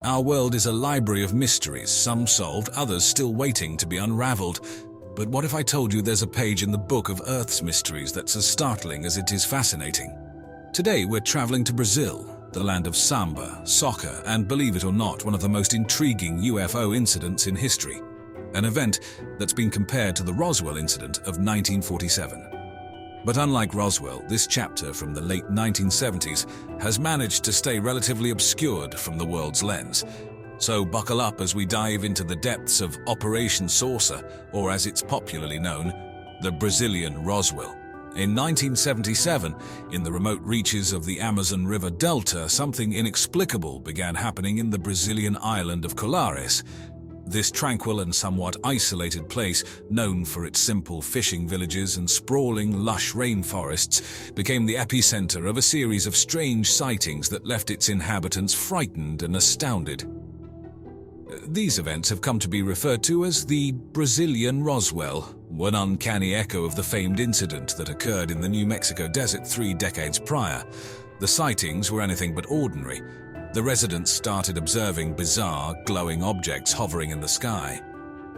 Our world is a library of mysteries, some solved, others still waiting to be unraveled. But what if I told you there's a page in the book of Earth's mysteries that's as startling as it is fascinating? Today we're traveling to Brazil, the land of samba, soccer, and believe it or not, one of the most intriguing UFO incidents in history. An event that's been compared to the Roswell Incident of 1947. But unlike Roswell, this chapter from the late 1970s has managed to stay relatively obscured from the world's lens. So buckle up as we dive into the depths of Operation Sorcer, or as it's popularly known, the Brazilian Roswell. In 1977, in the remote reaches of the Amazon River Delta, something inexplicable began happening in the Brazilian island of Colares. This tranquil and somewhat isolated place, known for its simple fishing villages and sprawling, lush rainforests, became the epicenter of a series of strange sightings that left its inhabitants frightened and astounded. These events have come to be referred to as the Brazilian Roswell, one uncanny echo of the famed incident that occurred in the New Mexico desert 3 decades prior. The sightings were anything but ordinary. The residents started observing bizarre, glowing objects hovering in the sky.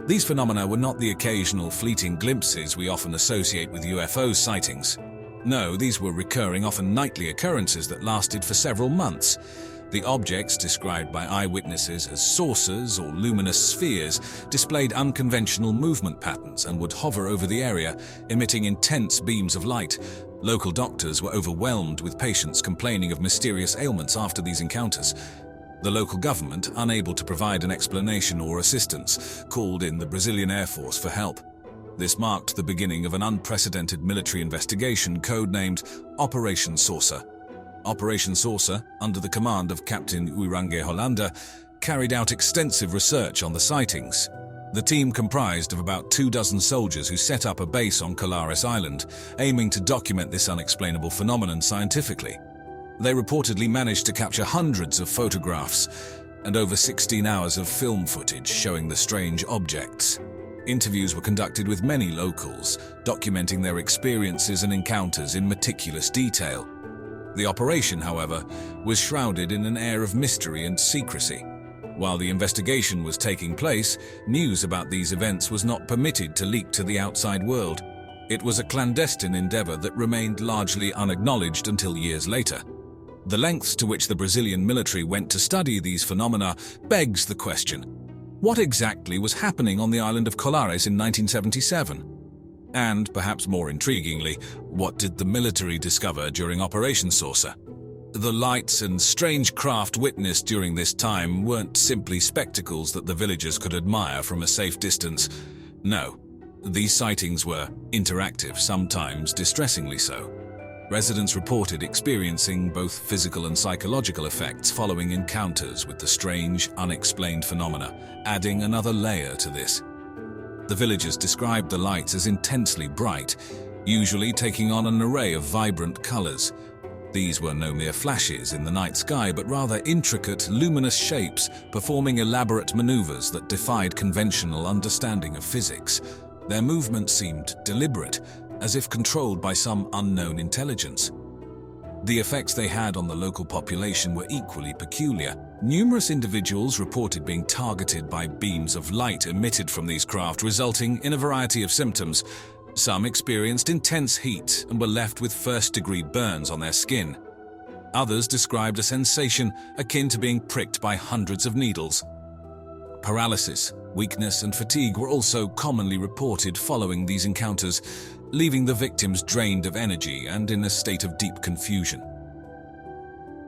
These phenomena were not the occasional fleeting glimpses we often associate with UFO sightings. No, these were recurring, often nightly occurrences that lasted for several months. The objects, described by eyewitnesses as saucers or luminous spheres, displayed unconventional movement patterns and would hover over the area, emitting intense beams of light. Local doctors were overwhelmed with patients complaining of mysterious ailments after these encounters. The local government, unable to provide an explanation or assistance, called in the Brazilian Air Force for help. This marked the beginning of an unprecedented military investigation codenamed Operation Sorcer. Operation Sorcer, under the command of Captain Urange Hollander, carried out extensive research on the sightings. The team comprised of about 24 soldiers who set up a base on Colares Island, aiming to document this unexplainable phenomenon scientifically. They reportedly managed to capture hundreds of photographs and over 16 hours of film footage showing the strange objects. Interviews were conducted with many locals, documenting their experiences and encounters in meticulous detail. The operation, however, was shrouded in an air of mystery and secrecy. While the investigation was taking place, news about these events was not permitted to leak to the outside world. It was a clandestine endeavor that remained largely unacknowledged until years later. The lengths to which the Brazilian military went to study these phenomena begs the question: what exactly was happening on the island of Colares in 1977? And, perhaps more intriguingly, what did the military discover during Operation Sorcer? The lights and strange craft witnessed during this time weren't simply spectacles that the villagers could admire from a safe distance. No, these sightings were interactive, sometimes distressingly so. Residents reported experiencing both physical and psychological effects following encounters with the strange, unexplained phenomena, adding another layer to this. The villagers described the lights as intensely bright, usually taking on an array of vibrant colors. These were no mere flashes in the night sky, but rather intricate, luminous shapes performing elaborate maneuvers that defied conventional understanding of physics. Their movements seemed deliberate, as if controlled by some unknown intelligence. The effects they had on the local population were equally peculiar. Numerous individuals reported being targeted by beams of light emitted from these craft, resulting in a variety of symptoms. Some experienced intense heat and were left with first-degree burns on their skin. Others described a sensation akin to being pricked by hundreds of needles. Paralysis, weakness, and fatigue were also commonly reported following these encounters, leaving the victims drained of energy and in a state of deep confusion.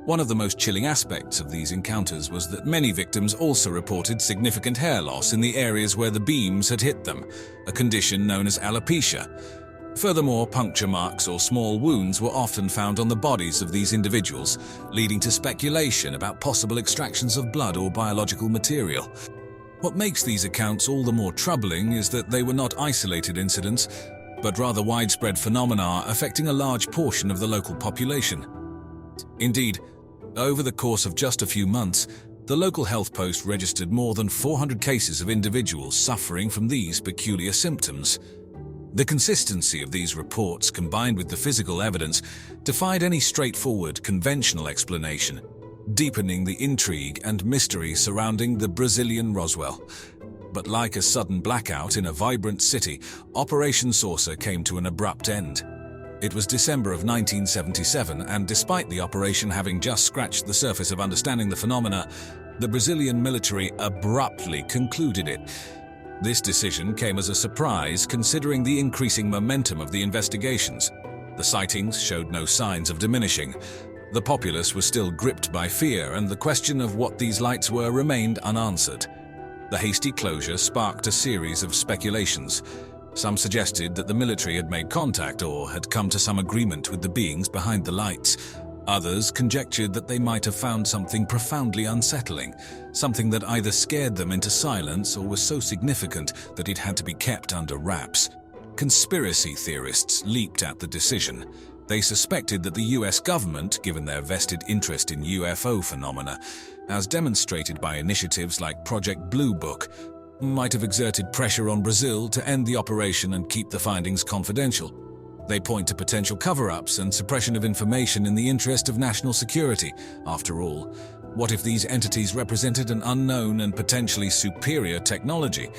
One of the most chilling aspects of these encounters was that many victims also reported significant hair loss in the areas where the beams had hit them, a condition known as alopecia. Furthermore, puncture marks or small wounds were often found on the bodies of these individuals, leading to speculation about possible extractions of blood or biological material. What makes these accounts all the more troubling is that they were not isolated incidents, but rather widespread phenomena affecting a large portion of the local population. Indeed, over the course of just a few months, the local health post registered more than 400 cases of individuals suffering from these peculiar symptoms. The consistency of these reports, combined with the physical evidence, defied any straightforward, conventional explanation. deepening the intrigue and mystery surrounding the Brazilian Roswell. But like a sudden blackout in a vibrant city, Operation Sorcer came to an abrupt end. It was December of 1977, and despite the operation having just scratched the surface of understanding the phenomena, the Brazilian military abruptly concluded it. This decision came as a surprise considering the increasing momentum of the investigations. The sightings showed no signs of diminishing. The populace was still gripped by fear, and the question of what these lights were remained unanswered. The hasty closure sparked a series of speculations. Some suggested that the military had made contact or had come to some agreement with the beings behind the lights. Others conjectured that they might have found something profoundly unsettling, something that either scared them into silence or was so significant that it had to be kept under wraps. Conspiracy theorists leaped at the decision. They suspected that the US government, given their vested interest in UFO phenomena, as demonstrated by initiatives like Project Blue Book, might have exerted pressure on Brazil to end the operation and keep the findings confidential. They point to potential cover-ups and suppression of information in the interest of national security. After all, what if these entities represented an unknown and potentially superior technology?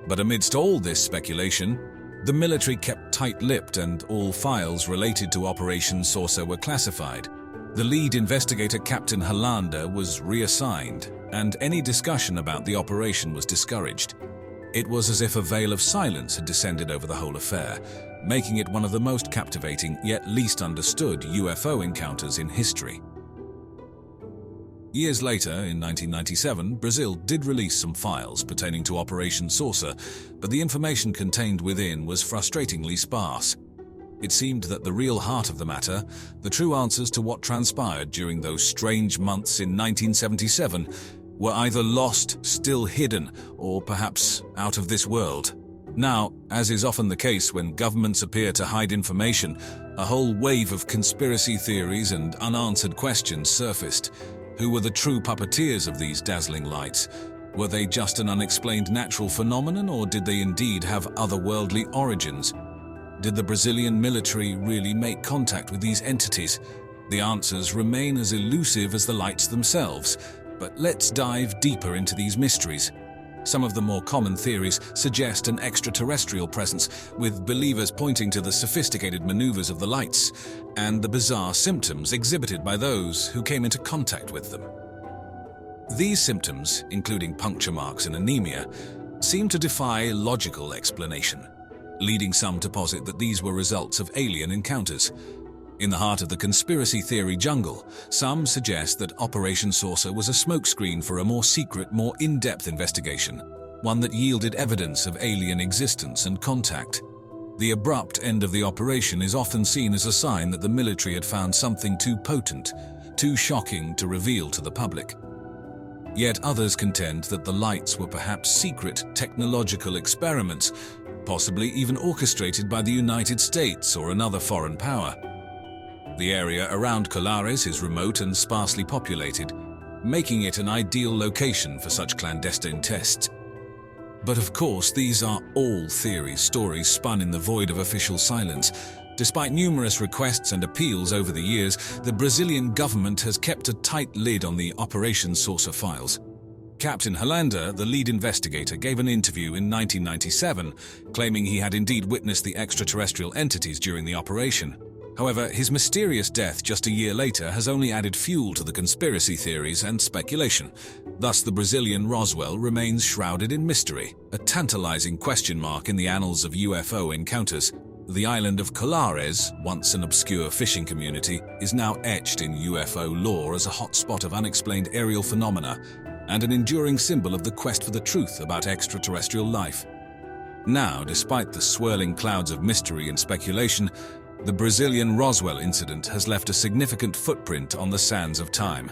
But amidst all this speculation, the military kept tight-lipped and all files related to Operation Sorcer were classified. The lead investigator, Captain Hollander, was reassigned, and any discussion about the operation was discouraged. It was as if a veil of silence had descended over the whole affair, making it one of the most captivating yet least understood UFO encounters in history. Years later, in 1997, Brazil did release some files pertaining to Operation Sorcer, but the information contained within was frustratingly sparse. It seemed that the real heart of the matter, the true answers to what transpired during those strange months in 1977, were either lost, still hidden, or perhaps out of this world. Now, as is often the case when governments appear to hide information, a whole wave of conspiracy theories and unanswered questions surfaced. Who were the true puppeteers of these dazzling lights? Were they just an unexplained natural phenomenon, or did they indeed have otherworldly origins? Did the Brazilian military really make contact with these entities? The answers remain as elusive as the lights themselves, but let's dive deeper into these mysteries. Some of the more common theories suggest an extraterrestrial presence, with believers pointing to the sophisticated maneuvers of the lights and the bizarre symptoms exhibited by those who came into contact with them. These symptoms, including puncture marks and anemia, seem to defy logical explanation, leading some to posit that these were results of alien encounters. In the heart of the conspiracy theory jungle, some suggest that Operation Sorcer was a smokescreen for a more secret, more in-depth investigation, one that yielded evidence of alien existence and contact. The abrupt end of the operation is often seen as a sign that the military had found something too potent, too shocking to reveal to the public. Yet others contend that the lights were perhaps secret technological experiments, possibly even orchestrated by the United States or another foreign power. The area around Colares is remote and sparsely populated, making it an ideal location for such clandestine tests. But of course, these are all theories, stories spun in the void of official silence. Despite numerous requests and appeals over the years, the Brazilian government has kept a tight lid on the Operation Sorcer files. Captain Hollander, the lead investigator, gave an interview in 1997, claiming he had indeed witnessed the extraterrestrial entities during the operation. However, his mysterious death just a year later has only added fuel to the conspiracy theories and speculation. Thus, the Brazilian Roswell remains shrouded in mystery, a tantalizing question mark in the annals of UFO encounters. The island of Colares, once an obscure fishing community, is now etched in UFO lore as a hotspot of unexplained aerial phenomena and an enduring symbol of the quest for the truth about extraterrestrial life. Now, despite the swirling clouds of mystery and speculation, the Brazilian Roswell Incident has left a significant footprint on the sands of time.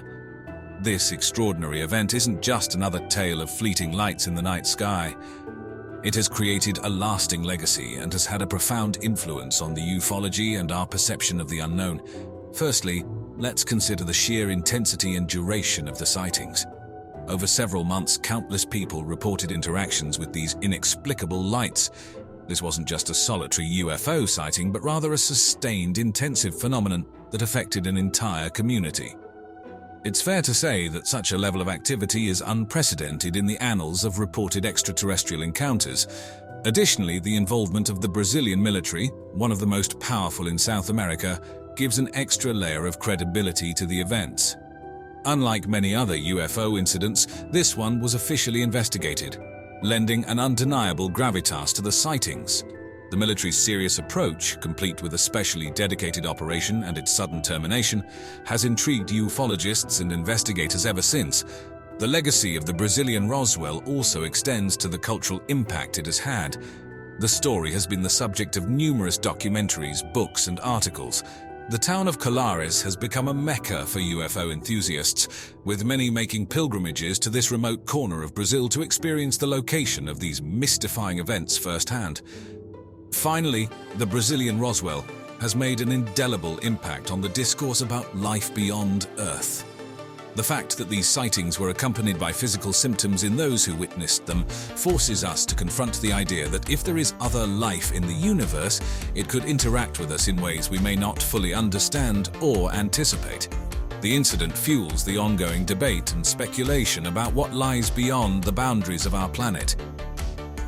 This extraordinary event isn't just another tale of fleeting lights in the night sky. It has created a lasting legacy and has had a profound influence on the ufology and our perception of the unknown. Firstly, let's consider the sheer intensity and duration of the sightings. Over several months, countless people reported interactions with these inexplicable lights. This wasn't just a solitary UFO sighting, but rather a sustained, intensive phenomenon that affected an entire community. It's fair to say that such a level of activity is unprecedented in the annals of reported extraterrestrial encounters. Additionally, the involvement of the Brazilian military, one of the most powerful in South America, gives an extra layer of credibility to the events. Unlike many other UFO incidents, this one was officially investigated, lending an undeniable gravitas to the sightings. The military's serious approach, complete with a specially dedicated operation and its sudden termination, has intrigued ufologists and investigators ever since. The legacy of the Brazilian Roswell also extends to the cultural impact it has had. The story has been the subject of numerous documentaries, books, and articles. The town of Kbur has become a mecca for UFO enthusiasts, with many making pilgrimages to this remote corner of Brazil to experience the location of these mystifying events firsthand. Finally, the Brazilian Roswell has made an indelible impact on the discourse about life beyond Earth. The fact that these sightings were accompanied by physical symptoms in those who witnessed them forces us to confront the idea that if there is other life in the universe, it could interact with us in ways we may not fully understand or anticipate. The incident fuels the ongoing debate and speculation about what lies beyond the boundaries of our planet.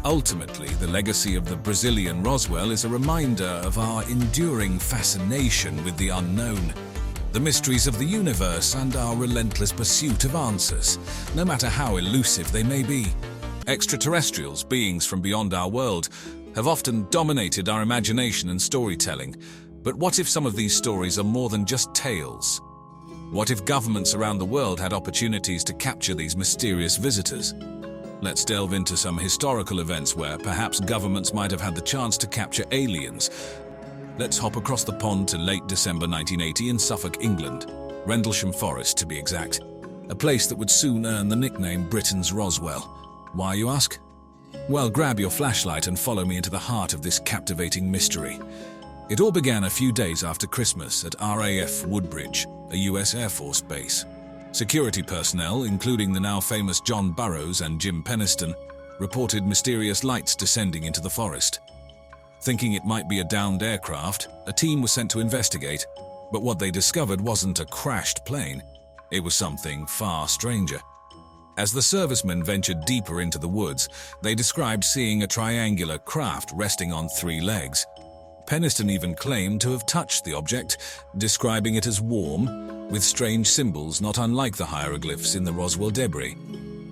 Ultimately, the legacy of the Brazilian Roswell is a reminder of our enduring fascination with the unknown, the mysteries of the universe, and our relentless pursuit of answers, no matter how elusive they may be. Extraterrestrials, beings from beyond our world, have often dominated our imagination and storytelling. But what if some of these stories are more than just tales? What if governments around the world had opportunities to capture these mysterious visitors? Let's delve into some historical events where perhaps governments might have had the chance to capture aliens. Let's hop across the pond to late December 1980 in Suffolk, England, Rendlesham Forest to be exact, a place that would soon earn the nickname Britain's Roswell. Why, you ask? Well, grab your flashlight and follow me into the heart of this captivating mystery. It all began a few days after Christmas at RAF Woodbridge, a US Air Force base. Security personnel, including the now famous John Burroughs and Jim Penniston, reported mysterious lights descending into the forest. Thinking it might be a downed aircraft, a team was sent to investigate, but what they discovered wasn't a crashed plane. It was something far stranger. As the servicemen ventured deeper into the woods, they described seeing a triangular craft resting on 3 legs. Penniston even claimed to have touched the object, describing it as warm, with strange symbols not unlike the hieroglyphs in the Roswell debris.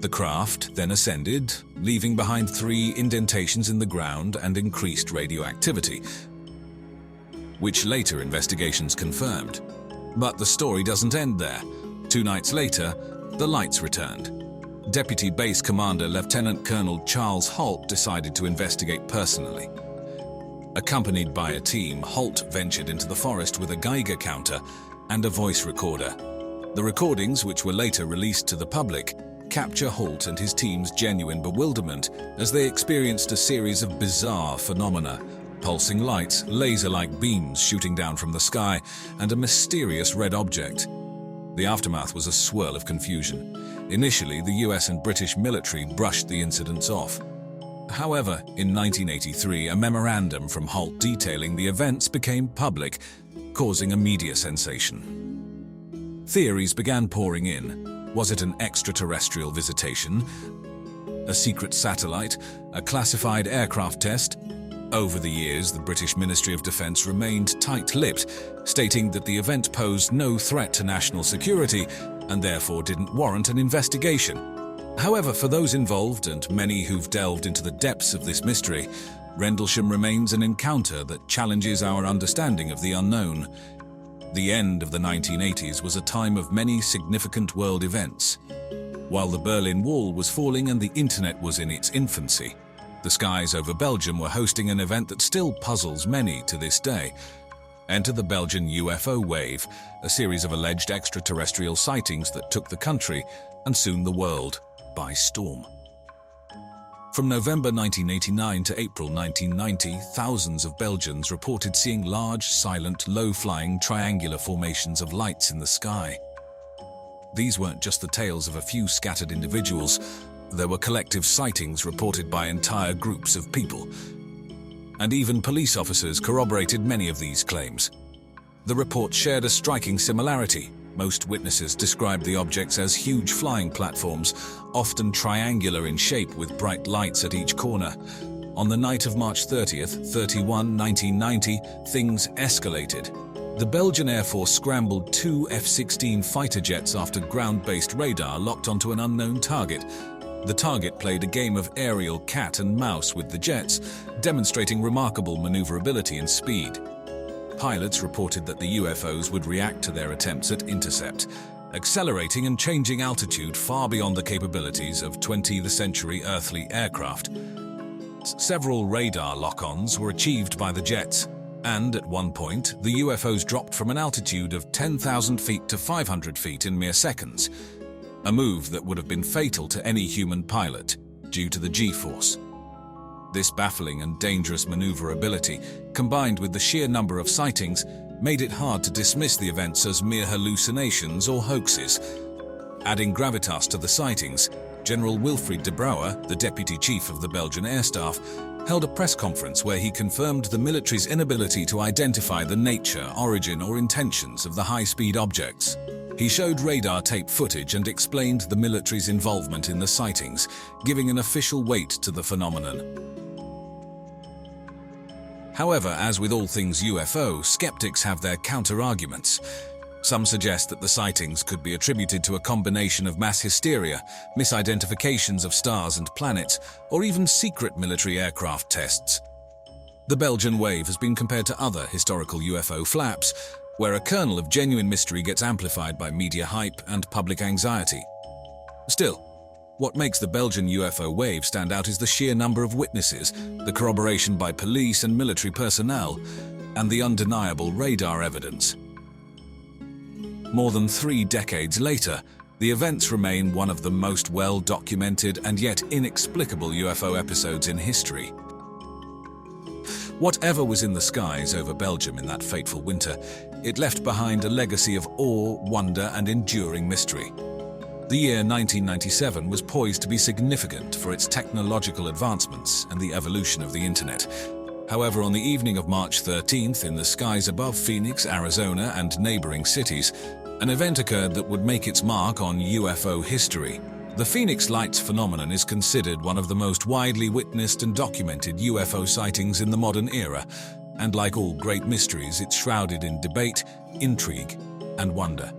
The craft then ascended, leaving behind 3 indentations in the ground and increased radioactivity, which later investigations confirmed. But the story doesn't end there. 2 nights later, the lights returned. Deputy Base Commander Lieutenant Colonel Charles Holt decided to investigate personally. Accompanied by a team, Holt ventured into the forest with a Geiger counter and a voice recorder. The recordings, which were later released to the public, capture Holt and his team's genuine bewilderment as they experienced a series of bizarre phenomena: pulsing lights, laser-like beams shooting down from the sky, and a mysterious red object. The aftermath was a swirl of confusion. Initially, the US and British military brushed the incidents off. However, in 1983, a memorandum from Holt detailing the events became public, causing a media sensation. Theories began pouring in. Was it an extraterrestrial visitation? A secret satellite? A classified aircraft test? Over the years, the British Ministry of Defence remained tight-lipped, stating that the event posed no threat to national security and therefore didn't warrant an investigation. However, for those involved and many who've delved into the depths of this mystery, Rendlesham remains an encounter that challenges our understanding of the unknown. The end of the 1980s was a time of many significant world events. While the Berlin Wall was falling and the internet was in its infancy, the skies over Belgium were hosting an event that still puzzles many to this day. Enter the Belgian UFO Wave, a series of alleged extraterrestrial sightings that took the country, and soon the world, by storm. From November 1989 to April 1990, thousands of Belgians reported seeing large, silent, low-flying triangular formations of lights in the sky. These weren't just the tales of a few scattered individuals. There were collective sightings reported by entire groups of people. And even police officers corroborated many of these claims. The report shared a striking similarity. Most witnesses described the objects as huge flying platforms, often triangular in shape with bright lights at each corner. On the night of March 30th, 31, 1990, things escalated. The Belgian Air Force scrambled 2 F-16 fighter jets after ground-based radar locked onto an unknown target. The target played a game of aerial cat and mouse with the jets, demonstrating remarkable maneuverability and speed. Pilots reported that the UFOs would react to their attempts at intercept, accelerating and changing altitude far beyond the capabilities of 20th century earthly aircraft. Several radar lock-ons were achieved by the jets, and at one point, the UFOs dropped from an altitude of 10,000 feet to 500 feet in mere seconds, a move that would have been fatal to any human pilot due to the G-force. This baffling and dangerous maneuverability, combined with the sheer number of sightings, made it hard to dismiss the events as mere hallucinations or hoaxes. Adding gravitas to the sightings, General Wilfried de Brouwer, the deputy chief of the Belgian Air Staff, held a press conference where he confirmed the military's inability to identify the nature, origin, or intentions of the high-speed objects. He showed radar tape footage and explained the military's involvement in the sightings, giving an official weight to the phenomenon. However, as with all things UFO, skeptics have their counter-arguments. Some suggest that the sightings could be attributed to a combination of mass hysteria, misidentifications of stars and planets, or even secret military aircraft tests. The Belgian wave has been compared to other historical UFO flaps, where a kernel of genuine mystery gets amplified by media hype and public anxiety. Still, what makes the Belgian UFO wave stand out is the sheer number of witnesses, the corroboration by police and military personnel, and the undeniable radar evidence. More than 3 decades later, the events remain one of the most well-documented and yet inexplicable UFO episodes in history. Whatever was in the skies over Belgium in that fateful winter, it left behind a legacy of awe, wonder, and enduring mystery. The year 1997 was poised to be significant for its technological advancements and the evolution of the internet. However, on the evening of March 13th, in the skies above Phoenix, Arizona, and neighboring cities, an event occurred that would make its mark on UFO history. The Phoenix Lights phenomenon is considered one of the most widely witnessed and documented UFO sightings in the modern era, and like all great mysteries, it's shrouded in debate, intrigue, and wonder.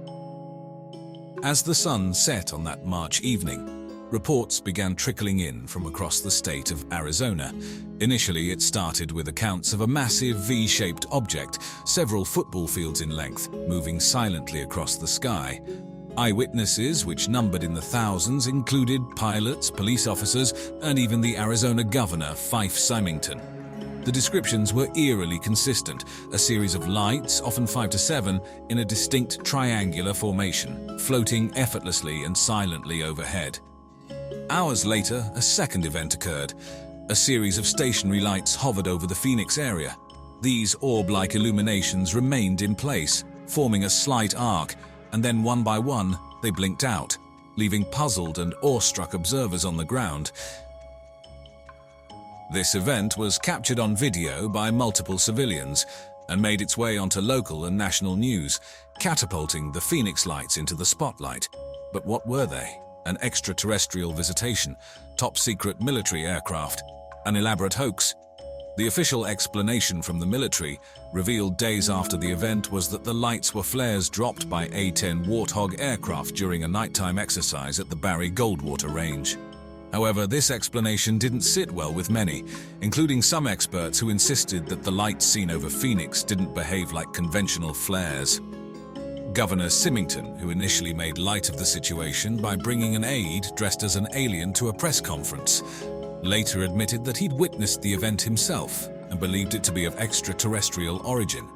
As the sun set on that March evening, reports began trickling in from across the state of Arizona. Initially, it started with accounts of a massive V-shaped object, several football fields in length, moving silently across the sky. Eyewitnesses, which numbered in the thousands, included pilots, police officers, and even the Arizona governor, Fife Symington. The descriptions were eerily consistent, a series of lights, often 5 to 7, in a distinct triangular formation, floating effortlessly and silently overhead. Hours later, a second event occurred. A series of stationary lights hovered over the Phoenix area. These orb-like illuminations remained in place, forming a slight arc, and then one by one, they blinked out, leaving puzzled and awestruck observers on the ground. This event was captured on video by multiple civilians and made its way onto local and national news, catapulting the Phoenix Lights into the spotlight. But what were they? An extraterrestrial visitation, top-secret military aircraft, an elaborate hoax? The official explanation from the military, revealed days after the event, was that the lights were flares dropped by A-10 Warthog aircraft during a nighttime exercise at the Barry Goldwater Range. However, this explanation didn't sit well with many, including some experts who insisted that the lights seen over Phoenix didn't behave like conventional flares. Governor Symington, who initially made light of the situation by bringing an aide dressed as an alien to a press conference, later admitted that he'd witnessed the event himself and believed it to be of extraterrestrial origin.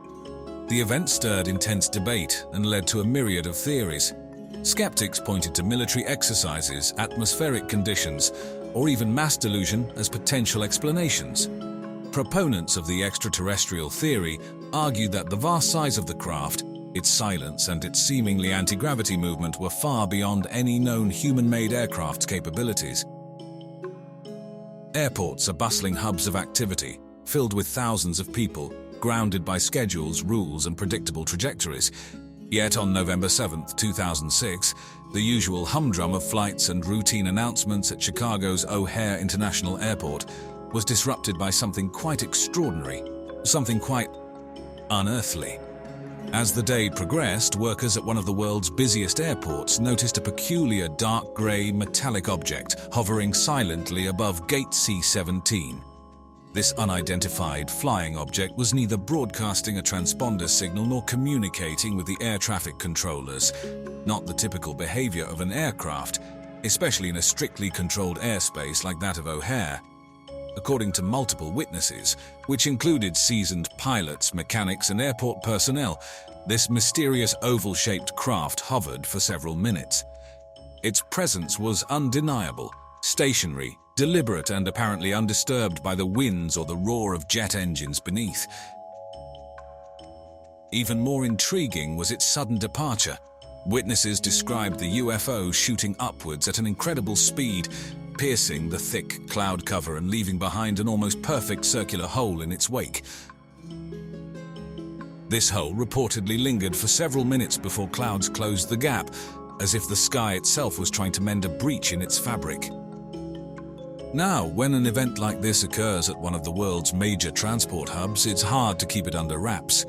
The event stirred intense debate and led to a myriad of theories. Skeptics pointed to military exercises, atmospheric conditions, or even mass delusion as potential explanations. Proponents of the extraterrestrial theory argued that the vast size of the craft, its silence, and its seemingly anti-gravity movement were far beyond any known human-made aircraft's capabilities. Airports are bustling hubs of activity, filled with thousands of people, grounded by schedules, rules, and predictable trajectories. Yet on November 7, 2006, the usual humdrum of flights and routine announcements at Chicago's O'Hare International Airport was disrupted by something quite extraordinary, something quite unearthly. As the day progressed, workers at one of the world's busiest airports noticed a peculiar dark grey metallic object hovering silently above Gate C-17. This unidentified flying object was neither broadcasting a transponder signal nor communicating with the air traffic controllers, not the typical behavior of an aircraft, especially in a strictly controlled airspace like that of O'Hare. According to multiple witnesses, which included seasoned pilots, mechanics, and airport personnel, this mysterious oval-shaped craft hovered for several minutes. Its presence was undeniable, stationary, deliberate, and apparently undisturbed by the winds or the roar of jet engines beneath. Even more intriguing was its sudden departure. Witnesses described the UFO shooting upwards at an incredible speed, piercing the thick cloud cover and leaving behind an almost perfect circular hole in its wake. This hole reportedly lingered for several minutes before clouds closed the gap, as if the sky itself was trying to mend a breach in its fabric. Now, when an event like this occurs at one of the world's major transport hubs, it's hard to keep it under wraps.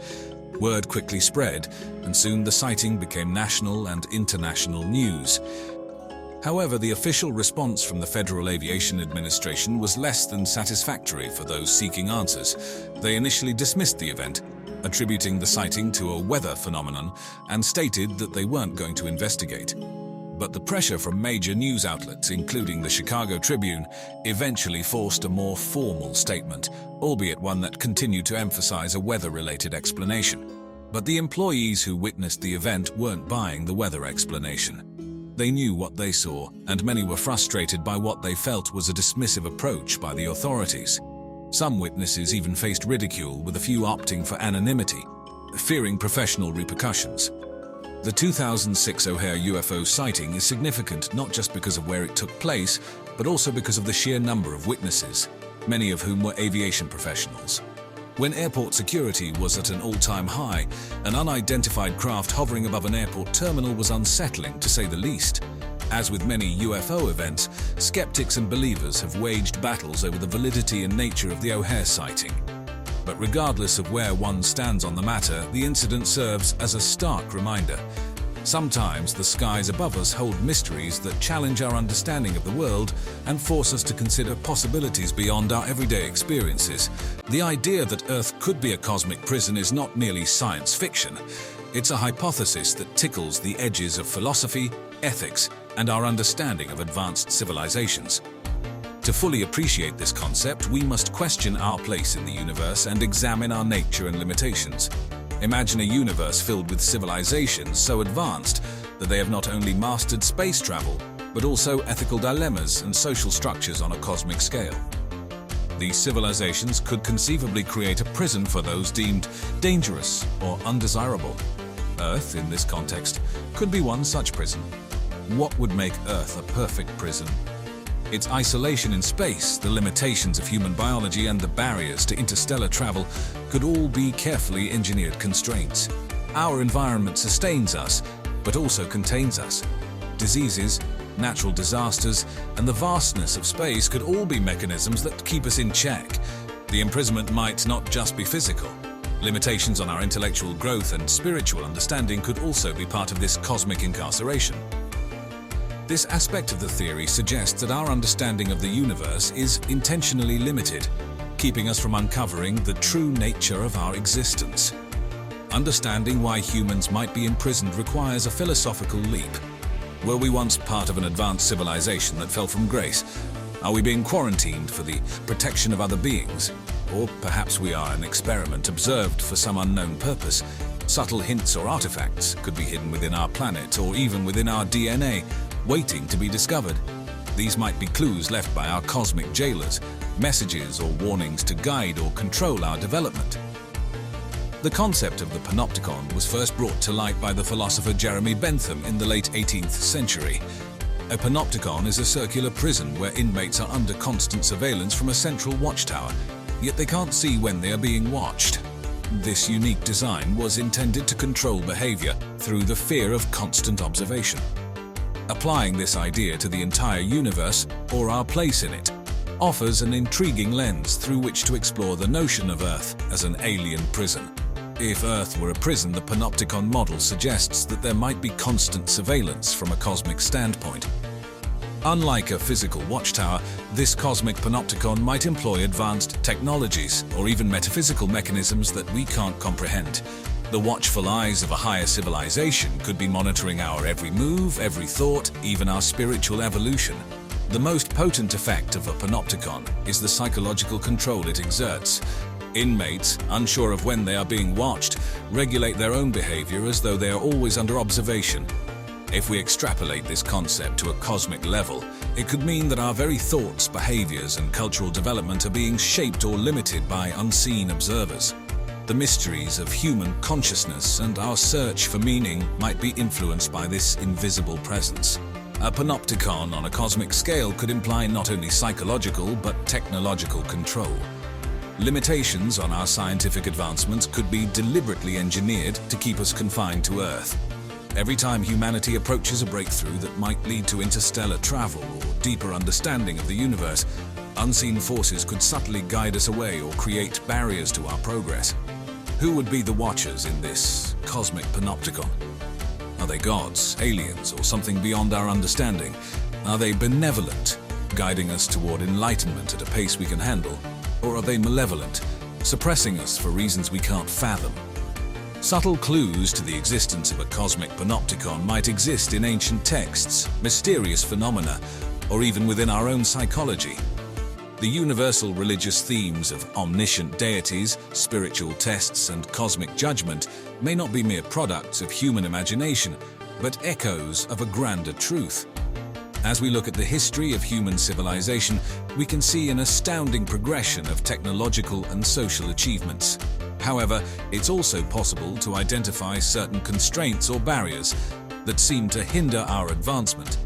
Word quickly spread, and soon the sighting became national and international news. However, the official response from the Federal Aviation Administration was less than satisfactory for those seeking answers. They initially dismissed the event, attributing the sighting to a weather phenomenon, and stated that they weren't going to investigate. But the pressure from major news outlets, including the Chicago Tribune, eventually forced a more formal statement, albeit one that continued to emphasize a weather-related explanation. But the employees who witnessed the event weren't buying the weather explanation. They knew what they saw, and many were frustrated by what they felt was a dismissive approach by the authorities. Some witnesses even faced ridicule, with a few opting for anonymity, fearing professional repercussions. The 2006 O'Hare UFO sighting is significant not just because of where it took place, but also because of the sheer number of witnesses, many of whom were aviation professionals. When airport security was at an all-time high, an unidentified craft hovering above an airport terminal was unsettling, to say the least. As with many UFO events, skeptics and believers have waged battles over the validity and nature of the O'Hare sighting. But regardless of where one stands on the matter, the incident serves as a stark reminder. Sometimes the skies above us hold mysteries that challenge our understanding of the world and force us to consider possibilities beyond our everyday experiences. The idea that Earth could be a cosmic prison is not merely science fiction. It's a hypothesis that tickles the edges of philosophy, ethics, and our understanding of advanced civilizations. To fully appreciate this concept, we must question our place in the universe and examine our nature and limitations. Imagine a universe filled with civilizations so advanced that they have not only mastered space travel, but also ethical dilemmas and social structures on a cosmic scale. These civilizations could conceivably create a prison for those deemed dangerous or undesirable. Earth, in this context, could be one such prison. What would make Earth a perfect prison? Its isolation in space, the limitations of human biology, and the barriers to interstellar travel could all be carefully engineered constraints. Our environment sustains us, but also contains us. Diseases, natural disasters, and the vastness of space could all be mechanisms that keep us in check. The imprisonment might not just be physical. Limitations on our intellectual growth and spiritual understanding could also be part of this cosmic incarceration. This aspect of the theory suggests that our understanding of the universe is intentionally limited, keeping us from uncovering the true nature of our existence. Understanding why humans might be imprisoned requires a philosophical leap. Were we once part of an advanced civilization that fell from grace? Are we being quarantined for the protection of other beings? Or perhaps we are an experiment observed for some unknown purpose. Subtle hints or artifacts could be hidden within our planet or even within our DNA, waiting to be discovered. These might be clues left by our cosmic jailers, messages or warnings to guide or control our development. The concept of the Panopticon was first brought to light by the philosopher Jeremy Bentham in the late 18th century. A panopticon is a circular prison where inmates are under constant surveillance from a central watchtower, yet they can't see when they are being watched. This unique design was intended to control behavior through the fear of constant observation. Applying this idea to the entire universe, or our place in it, offers an intriguing lens through which to explore the notion of Earth as an alien prison. If Earth were a prison, the Panopticon model suggests that there might be constant surveillance from a cosmic standpoint. Unlike a physical watchtower, this cosmic panopticon might employ advanced technologies or even metaphysical mechanisms that we can't comprehend. The watchful eyes of a higher civilization could be monitoring our every move, every thought, even our spiritual evolution. The most potent effect of a panopticon is the psychological control it exerts. Inmates, unsure of when they are being watched, regulate their own behavior as though they are always under observation. If we extrapolate this concept to a cosmic level, it could mean that our very thoughts, behaviors, and cultural development are being shaped or limited by unseen observers. The mysteries of human consciousness and our search for meaning might be influenced by this invisible presence. A panopticon on a cosmic scale could imply not only psychological but technological control. Limitations on our scientific advancements could be deliberately engineered to keep us confined to Earth. Every time humanity approaches a breakthrough that might lead to interstellar travel or deeper understanding of the universe, unseen forces could subtly guide us away or create barriers to our progress. Who would be the watchers in this cosmic panopticon? Are they gods, aliens, or something beyond our understanding? Are they benevolent, guiding us toward enlightenment at a pace we can handle? Or are they malevolent, suppressing us for reasons we can't fathom? Subtle clues to the existence of a cosmic panopticon might exist in ancient texts, mysterious phenomena, or even within our own psychology. The universal religious themes of omniscient deities, spiritual tests, and cosmic judgment may not be mere products of human imagination, but echoes of a grander truth. As we look at the history of human civilization, we can see an astounding progression of technological and social achievements. However, it's also possible to identify certain constraints or barriers that seem to hinder our advancement.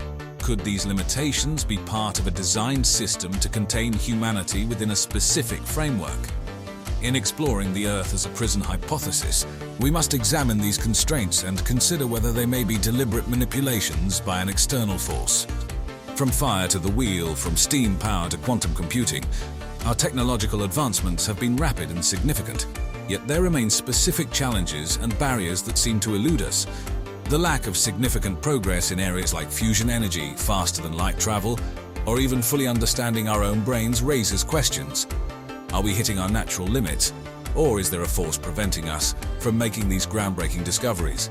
Could these limitations be part of a designed system to contain humanity within a specific framework? In exploring the Earth as a prison hypothesis, we must examine these constraints and consider whether they may be deliberate manipulations by an external force. From fire to the wheel, from steam power to quantum computing, our technological advancements have been rapid and significant. Yet there remain specific challenges and barriers that seem to elude us. The lack of significant progress in areas like fusion energy, faster than light travel, or even fully understanding our own brains raises questions. Are we hitting our natural limits, or is there a force preventing us from making these groundbreaking discoveries?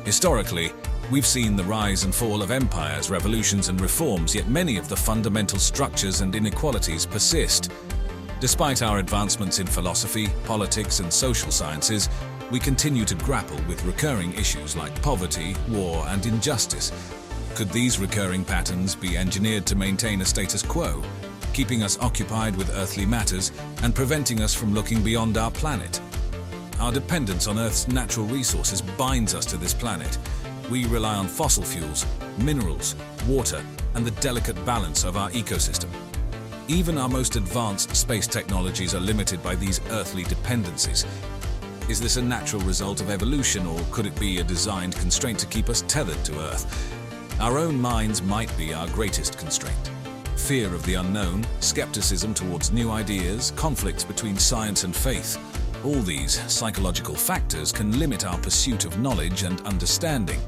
Historically, we've seen the rise and fall of empires, revolutions, and reforms, yet many of the fundamental structures and inequalities persist. Despite our advancements in philosophy, politics, and social sciences, we continue to grapple with recurring issues like poverty, war, and injustice. Could these recurring patterns be engineered to maintain a status quo, keeping us occupied with earthly matters and preventing us from looking beyond our planet? Our dependence on Earth's natural resources binds us to this planet. We rely on fossil fuels, minerals, water, and the delicate balance of our ecosystem. Even our most advanced space technologies are limited by these earthly dependencies. Is this a natural result of evolution, or could it be a designed constraint to keep us tethered to Earth? Our own minds might be our greatest constraint. Fear of the unknown, skepticism towards new ideas, conflicts between science and faith. All these psychological factors can limit our pursuit of knowledge and understanding.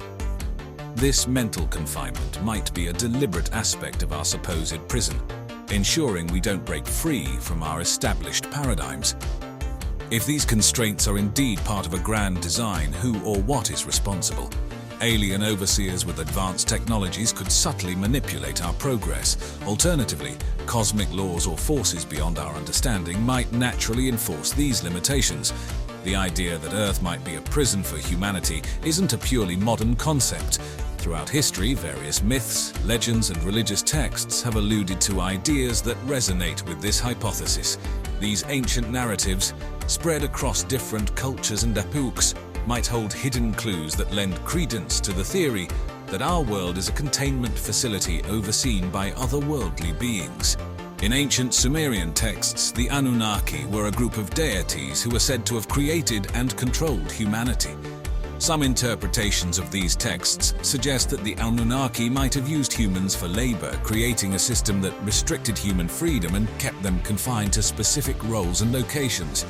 This mental confinement might be a deliberate aspect of our supposed prison, ensuring we don't break free from our established paradigms. If these constraints are indeed part of a grand design, who or what is responsible? Alien overseers with advanced technologies could subtly manipulate our progress. Alternatively, cosmic laws or forces beyond our understanding might naturally enforce these limitations. The idea that Earth might be a prison for humanity isn't a purely modern concept. Throughout history, various myths, legends, and religious texts have alluded to ideas that resonate with this hypothesis. These ancient narratives, spread across different cultures and epochs, might hold hidden clues that lend credence to the theory that our world is a containment facility overseen by otherworldly beings. In ancient Sumerian texts, the Anunnaki were a group of deities who were said to have created and controlled humanity. Some interpretations of these texts suggest that the Anunnaki might have used humans for labor, creating a system that restricted human freedom and kept them confined to specific roles and locations.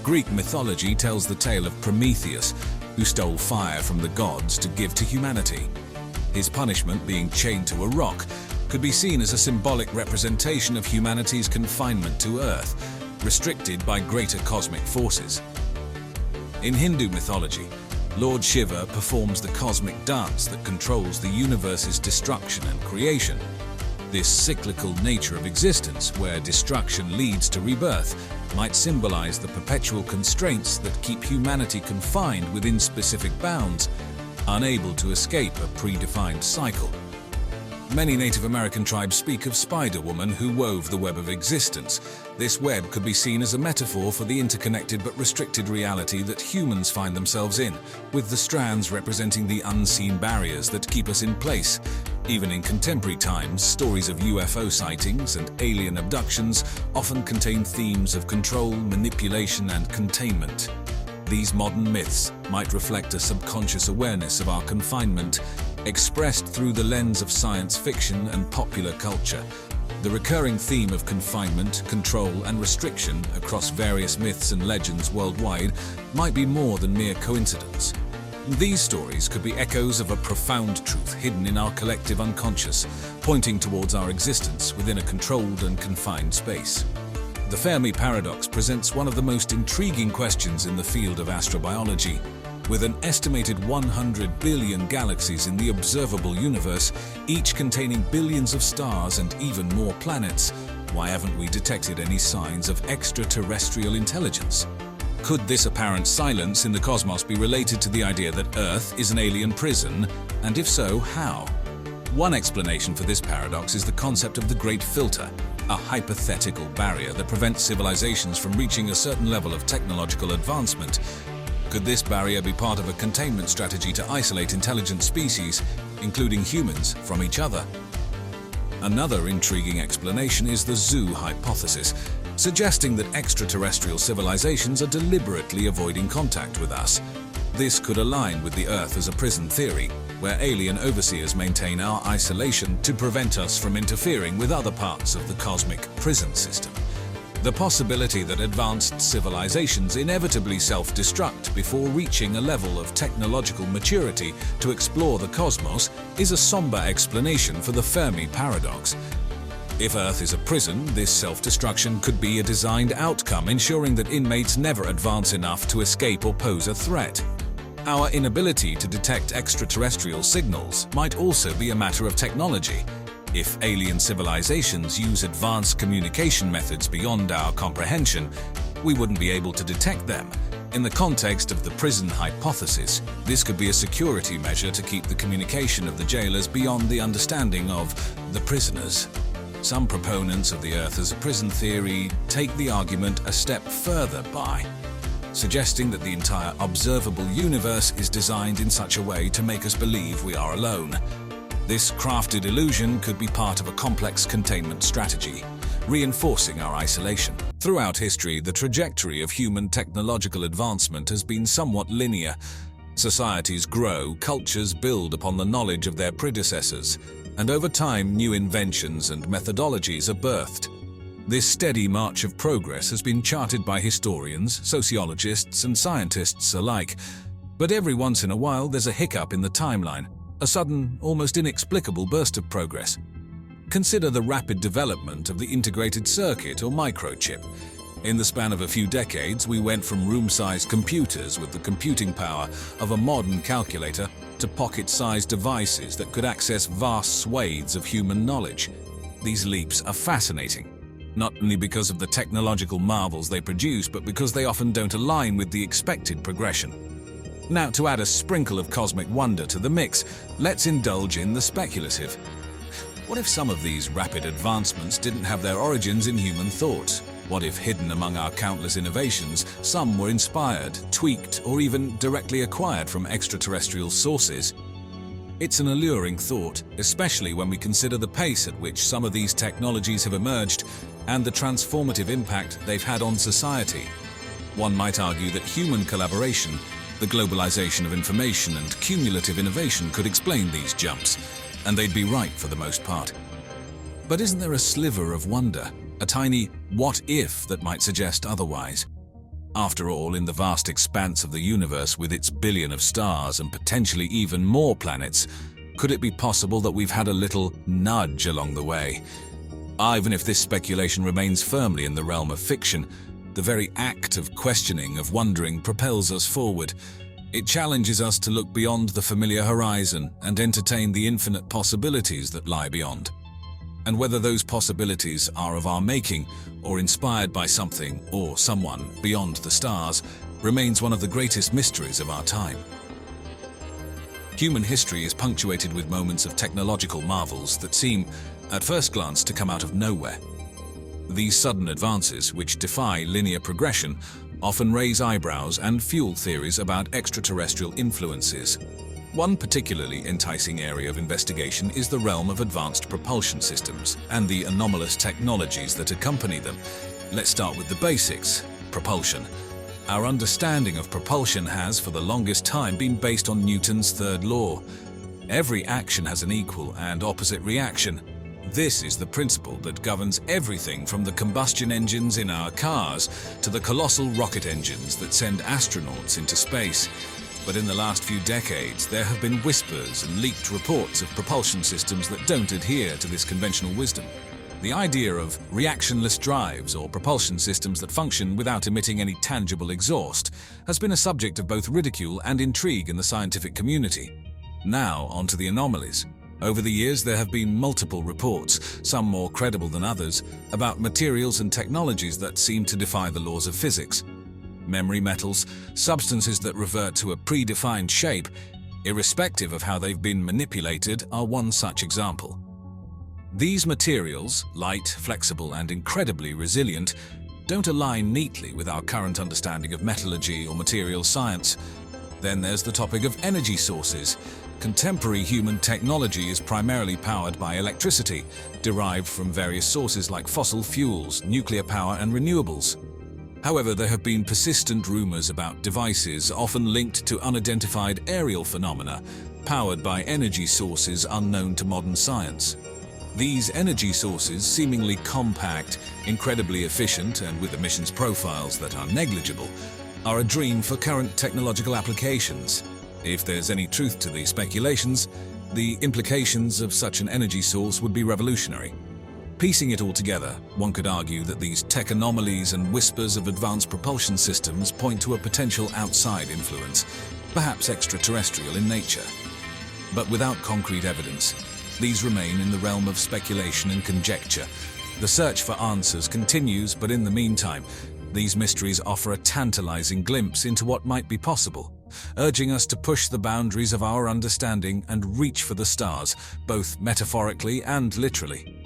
Greek mythology tells the tale of Prometheus, who stole fire from the gods to give to humanity. His punishment, being chained to a rock, could be seen as a symbolic representation of humanity's confinement to Earth, restricted by greater cosmic forces. In Hindu mythology, Lord Shiva performs the cosmic dance that controls the universe's destruction and creation. This cyclical nature of existence, where destruction leads to rebirth, might symbolize the perpetual constraints that keep humanity confined within specific bounds, unable to escape a predefined cycle. Many Native American tribes speak of Spider-Woman who wove the web of existence. This web could be seen as a metaphor for the interconnected but restricted reality that humans find themselves in, with the strands representing the unseen barriers that keep us in place. Even in contemporary times, stories of UFO sightings and alien abductions often contain themes of control, manipulation, and containment. These modern myths might reflect a subconscious awareness of our confinement, expressed through the lens of science fiction and popular culture. The recurring theme of confinement, control, and restriction across various myths and legends worldwide might be more than mere coincidence. These stories could be echoes of a profound truth hidden in our collective unconscious, pointing towards our existence within a controlled and confined space. The Fermi paradox presents one of the most intriguing questions in the field of astrobiology. With an estimated 100 billion galaxies in the observable universe, each containing billions of stars and even more planets, why haven't we detected any signs of extraterrestrial intelligence? Could this apparent silence in the cosmos be related to the idea that Earth is an alien prison, and if so, how? One explanation for this paradox is the concept of the Great Filter, a hypothetical barrier that prevents civilizations from reaching a certain level of technological advancement. Could this barrier be part of a containment strategy to isolate intelligent species, including humans, from each other? Another intriguing explanation is the zoo hypothesis, suggesting that extraterrestrial civilizations are deliberately avoiding contact with us. This could align with the Earth as a prison theory, where alien overseers maintain our isolation to prevent us from interfering with other parts of the cosmic prison system. The possibility that advanced civilizations inevitably self-destruct before reaching a level of technological maturity to explore the cosmos is a somber explanation for the Fermi paradox. If Earth is a prison, this self-destruction could be a designed outcome, ensuring that inmates never advance enough to escape or pose a threat. Our inability to detect extraterrestrial signals might also be a matter of technology. If alien civilizations use advanced communication methods beyond our comprehension, we wouldn't be able to detect them. In the context of the prison hypothesis, this could be a security measure to keep the communication of the jailers beyond the understanding of the prisoners. Some proponents of the Earth as a prison theory take the argument a step further by suggesting that the entire observable universe is designed in such a way to make us believe we are alone. This crafted illusion could be part of a complex containment strategy, reinforcing our isolation. Throughout history, the trajectory of human technological advancement has been somewhat linear. Societies grow, cultures build upon the knowledge of their predecessors, and over time new inventions and methodologies are birthed. This steady march of progress has been charted by historians, sociologists, and scientists alike. But every once in a while there's a hiccup in the timeline, a sudden, almost inexplicable burst of progress. Consider the rapid development of the integrated circuit or microchip. In the span of a few decades, we went from room-sized computers with the computing power of a modern calculator to pocket-sized devices that could access vast swathes of human knowledge. These leaps are fascinating, not only because of the technological marvels they produce, but because they often don't align with the expected progression. Now, to add a sprinkle of cosmic wonder to the mix, let's indulge in the speculative. What if some of these rapid advancements didn't have their origins in human thought? What if, hidden among our countless innovations, some were inspired, tweaked, or even directly acquired from extraterrestrial sources? It's an alluring thought, especially when we consider the pace at which some of these technologies have emerged and the transformative impact they've had on society. One might argue that human collaboration, the globalization of information and cumulative innovation could explain these jumps, and they'd be right for the most part. But isn't there a sliver of wonder, a tiny what-if that might suggest otherwise? After all, in the vast expanse of the universe with its billion of stars and potentially even more planets, could it be possible that we've had a little nudge along the way? Even if this speculation remains firmly in the realm of fiction, the very act of questioning, of wondering, propels us forward. It challenges us to look beyond the familiar horizon and entertain the infinite possibilities that lie beyond. And whether those possibilities are of our making or inspired by something or someone beyond the stars remains one of the greatest mysteries of our time. Human history is punctuated with moments of technological marvels that seem, at first glance, to come out of nowhere. These sudden advances, which defy linear progression, often raise eyebrows and fuel theories about extraterrestrial influences. One particularly enticing area of investigation is the realm of advanced propulsion systems and the anomalous technologies that accompany them. Let's start with the basics: propulsion. Our understanding of propulsion has, for the longest time, been based on Newton's third law. Every action has an equal and opposite reaction. This is the principle that governs everything from the combustion engines in our cars to the colossal rocket engines that send astronauts into space. But in the last few decades, there have been whispers and leaked reports of propulsion systems that don't adhere to this conventional wisdom. The idea of reactionless drives or propulsion systems that function without emitting any tangible exhaust has been a subject of both ridicule and intrigue in the scientific community. Now, onto the anomalies. Over the years, there have been multiple reports, some more credible than others, about materials and technologies that seem to defy the laws of physics. Memory metals, substances that revert to a predefined shape, irrespective of how they've been manipulated, are one such example. These materials, light, flexible, and incredibly resilient, don't align neatly with our current understanding of metallurgy or materials science. Then there's the topic of energy sources. Contemporary human technology is primarily powered by electricity, derived from various sources like fossil fuels, nuclear power, and renewables. However, there have been persistent rumors about devices often linked to unidentified aerial phenomena, powered by energy sources unknown to modern science. These energy sources, seemingly compact, incredibly efficient, and with emissions profiles that are negligible, are a dream for current technological applications. If there's any truth to these speculations, the implications of such an energy source would be revolutionary. Piecing it all together, one could argue that these tech anomalies and whispers of advanced propulsion systems point to a potential outside influence, perhaps extraterrestrial in nature. But without concrete evidence, these remain in the realm of speculation and conjecture. The search for answers continues, but in the meantime, these mysteries offer a tantalizing glimpse into what might be possible, urging us to push the boundaries of our understanding and reach for the stars, both metaphorically and literally.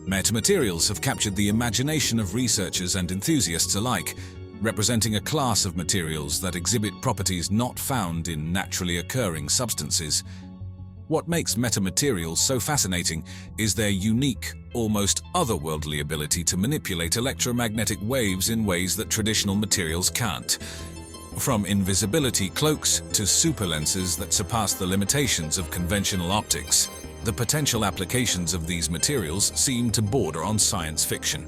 Metamaterials have captured the imagination of researchers and enthusiasts alike, representing a class of materials that exhibit properties not found in naturally occurring substances. What makes metamaterials so fascinating is their unique, almost otherworldly ability to manipulate electromagnetic waves in ways that traditional materials can't. From invisibility cloaks to superlenses that surpass the limitations of conventional optics, the potential applications of these materials seem to border on science fiction.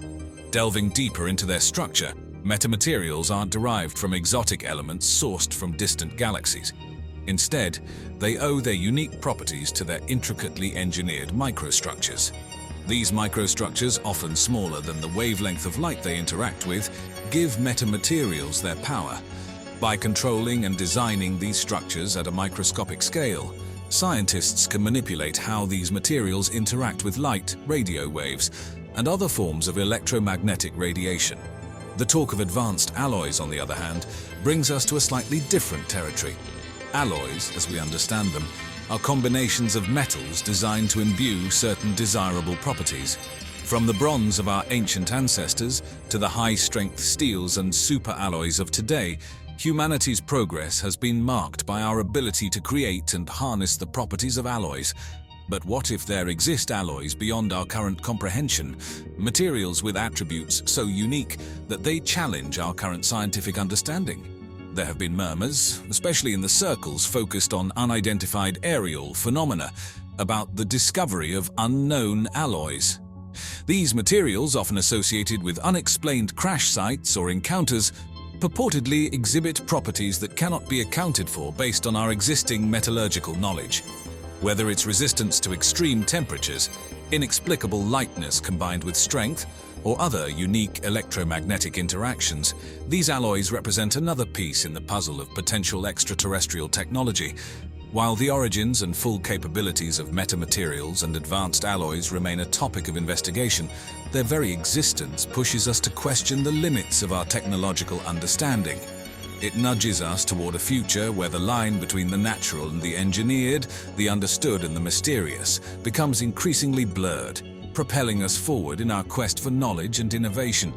Delving deeper into their structure, metamaterials aren't derived from exotic elements sourced from distant galaxies. Instead, they owe their unique properties to their intricately engineered microstructures. These microstructures, often smaller than the wavelength of light they interact with, give metamaterials their power. By controlling and designing these structures at a microscopic scale, scientists can manipulate how these materials interact with light, radio waves, and other forms of electromagnetic radiation. The talk of advanced alloys, on the other hand, brings us to a slightly different territory. Alloys, as we understand them, are combinations of metals designed to imbue certain desirable properties. From the bronze of our ancient ancestors to the high-strength steels and superalloys of today, Humanity's progress has been marked by our ability to create and harness the properties of alloys. But what if there exist alloys beyond our current comprehension, materials with attributes so unique that they challenge our current scientific understanding? There have been murmurs, especially in the circles focused on unidentified aerial phenomena, about the discovery of unknown alloys. These materials, often associated with unexplained crash sites or encounters, purportedly exhibit properties that cannot be accounted for based on our existing metallurgical knowledge. Whether it's resistance to extreme temperatures, inexplicable lightness combined with strength, or other unique electromagnetic interactions, these alloys represent another piece in the puzzle of potential extraterrestrial technology. While the origins and full capabilities of metamaterials and advanced alloys remain a topic of investigation, their very existence pushes us to question the limits of our technological understanding. It nudges us toward a future where the line between the natural and the engineered, the understood and the mysterious, becomes increasingly blurred, propelling us forward in our quest for knowledge and innovation.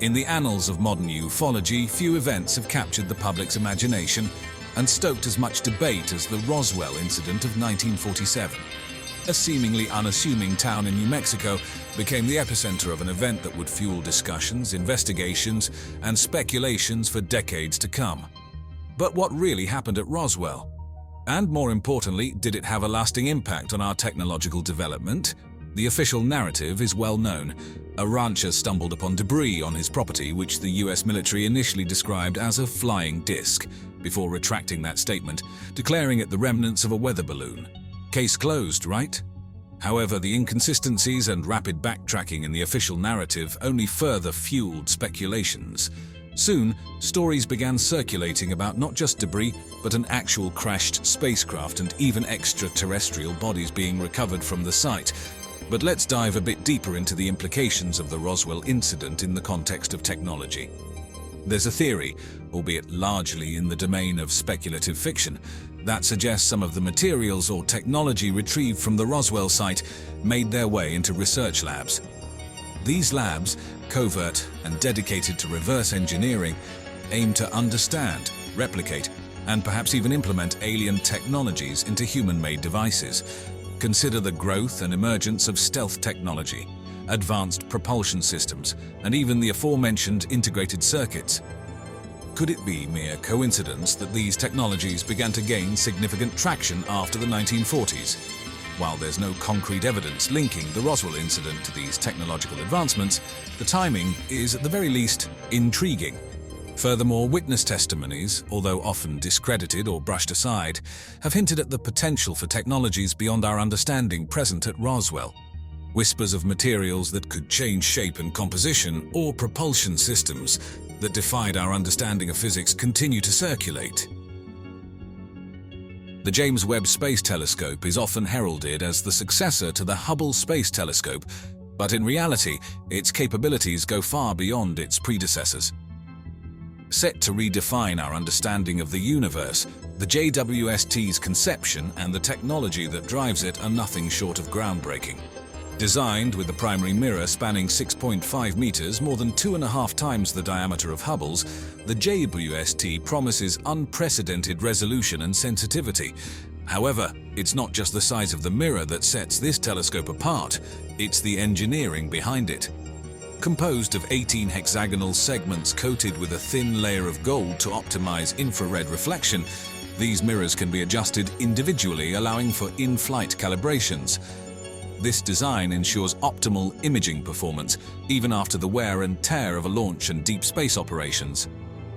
In the annals of modern ufology, few events have captured the public's imagination and stoked as much debate as the Roswell Incident of 1947. A seemingly unassuming town in New Mexico became the epicenter of an event that would fuel discussions, investigations, and speculations for decades to come. But what really happened at Roswell? And more importantly, did it have a lasting impact on our technological development? The official narrative is well known. A rancher stumbled upon debris on his property which the US military initially described as a flying disc, before retracting that statement, declaring it the remnants of a weather balloon. Case closed, right? However, the inconsistencies and rapid backtracking in the official narrative only further fueled speculations. Soon, stories began circulating about not just debris, but an actual crashed spacecraft and even extraterrestrial bodies being recovered from the site. But let's dive a bit deeper into the implications of the Roswell incident in the context of technology. There's a theory, albeit largely in the domain of speculative fiction, that suggests some of the materials or technology retrieved from the Roswell site made their way into research labs. These labs, covert and dedicated to reverse engineering, aim to understand, replicate, and perhaps even implement alien technologies into human-made devices. Consider the growth and emergence of stealth technology, advanced propulsion systems, and even the aforementioned integrated circuits. Could it be mere coincidence that these technologies began to gain significant traction after the 1940s? While there's no concrete evidence linking the Roswell incident to these technological advancements, the timing is at the very least intriguing. Furthermore, witness testimonies, although often discredited or brushed aside, have hinted at the potential for technologies beyond our understanding present at Roswell. Whispers of materials that could change shape and composition, or propulsion systems that defied our understanding of physics, continue to circulate. The James Webb Space Telescope is often heralded as the successor to the Hubble Space Telescope, but in reality, its capabilities go far beyond its predecessors. Set to redefine our understanding of the universe, the JWST's conception and the technology that drives it are nothing short of groundbreaking. Designed with the primary mirror spanning 6.5 meters, more than 2.5 times the diameter of Hubble's, the JWST promises unprecedented resolution and sensitivity. However, it's not just the size of the mirror that sets this telescope apart, it's the engineering behind it. Composed of 18 hexagonal segments coated with a thin layer of gold to optimize infrared reflection, these mirrors can be adjusted individually, allowing for in-flight calibrations. This design ensures optimal imaging performance, even after the wear and tear of a launch and deep space operations.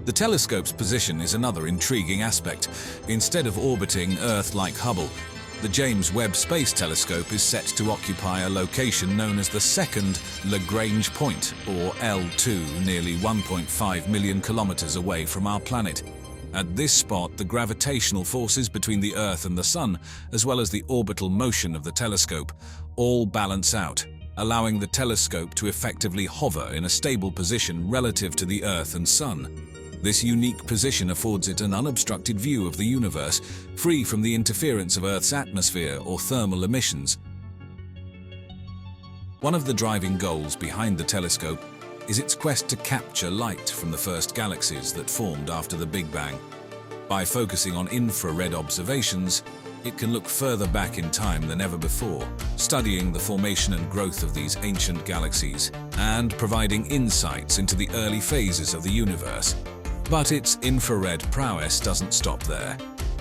The telescope's position is another intriguing aspect. Instead of orbiting Earth like Hubble, the James Webb Space Telescope is set to occupy a location known as the second Lagrange point, or L2, nearly 1.5 million kilometers away from our planet. At this spot, the gravitational forces between the Earth and the Sun, as well as the orbital motion of the telescope, all balance out, allowing the telescope to effectively hover in a stable position relative to the Earth and Sun. This unique position affords it an unobstructed view of the universe, free from the interference of Earth's atmosphere or thermal emissions. One of the driving goals behind the telescope is its quest to capture light from the first galaxies that formed after the Big Bang. By focusing on infrared observations, it can look further back in time than ever before, studying the formation and growth of these ancient galaxies and providing insights into the early phases of the universe. But its infrared prowess doesn't stop there.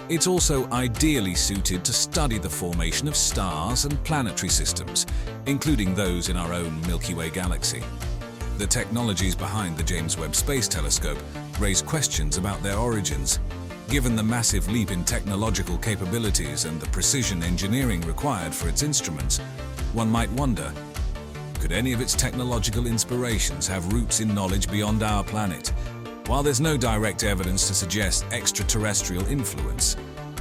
It's also ideally suited to study the formation of stars and planetary systems, including those in our own Milky Way galaxy. The technologies behind the James Webb Space Telescope raise questions about their origins. Given the massive leap in technological capabilities and the precision engineering required for its instruments, one might wonder, could any of its technological inspirations have roots in knowledge beyond our planet? While there's no direct evidence to suggest extraterrestrial influence,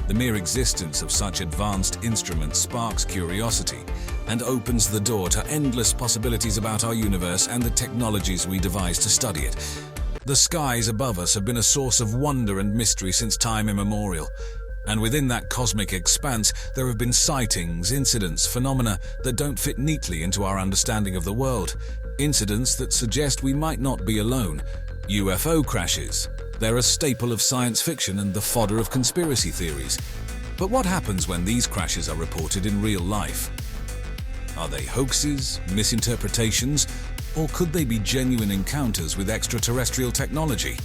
the mere existence of such advanced instruments sparks curiosity and opens the door to endless possibilities about our universe and the technologies we devise to study it. The skies above us have been a source of wonder and mystery since time immemorial, and within that cosmic expanse there have been sightings, incidents, phenomena that don't fit neatly into our understanding of the world, incidents that suggest we might not be alone. UFO crashes. They're a staple of science fiction and the fodder of conspiracy theories. But what happens when these crashes are reported in real life? Are they hoaxes, misinterpretations, or could they be genuine encounters with extraterrestrial technology?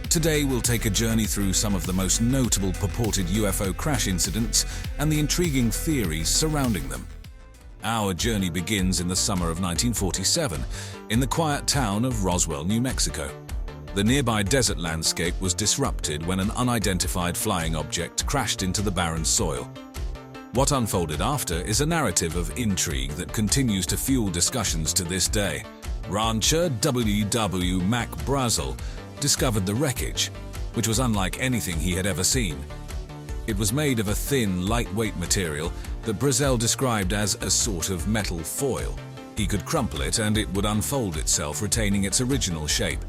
Today we'll take a journey through some of the most notable purported UFO crash incidents and the intriguing theories surrounding them. Our journey begins in the summer of 1947, in the quiet town of Roswell, New Mexico. The nearby desert landscape was disrupted when an unidentified flying object crashed into the barren soil. What unfolded after is a narrative of intrigue that continues to fuel discussions to this day. Rancher W.W. Mac Brazel discovered the wreckage, which was unlike anything he had ever seen. It was made of a thin, lightweight material that Brazel described as a sort of metal foil. He could crumple it and it would unfold itself, retaining its original shape.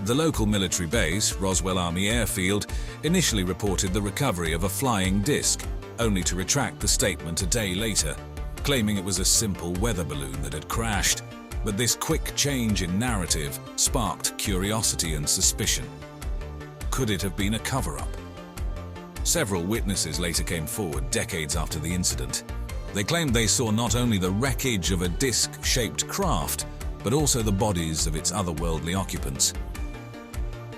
The local military base, Roswell Army Airfield, initially reported the recovery of a flying disc, only to retract the statement a day later, claiming it was a simple weather balloon that had crashed. But this quick change in narrative sparked curiosity and suspicion. Could it have been a cover-up? Several witnesses later came forward decades after the incident. They claimed they saw not only the wreckage of a disc-shaped craft, but also the bodies of its otherworldly occupants.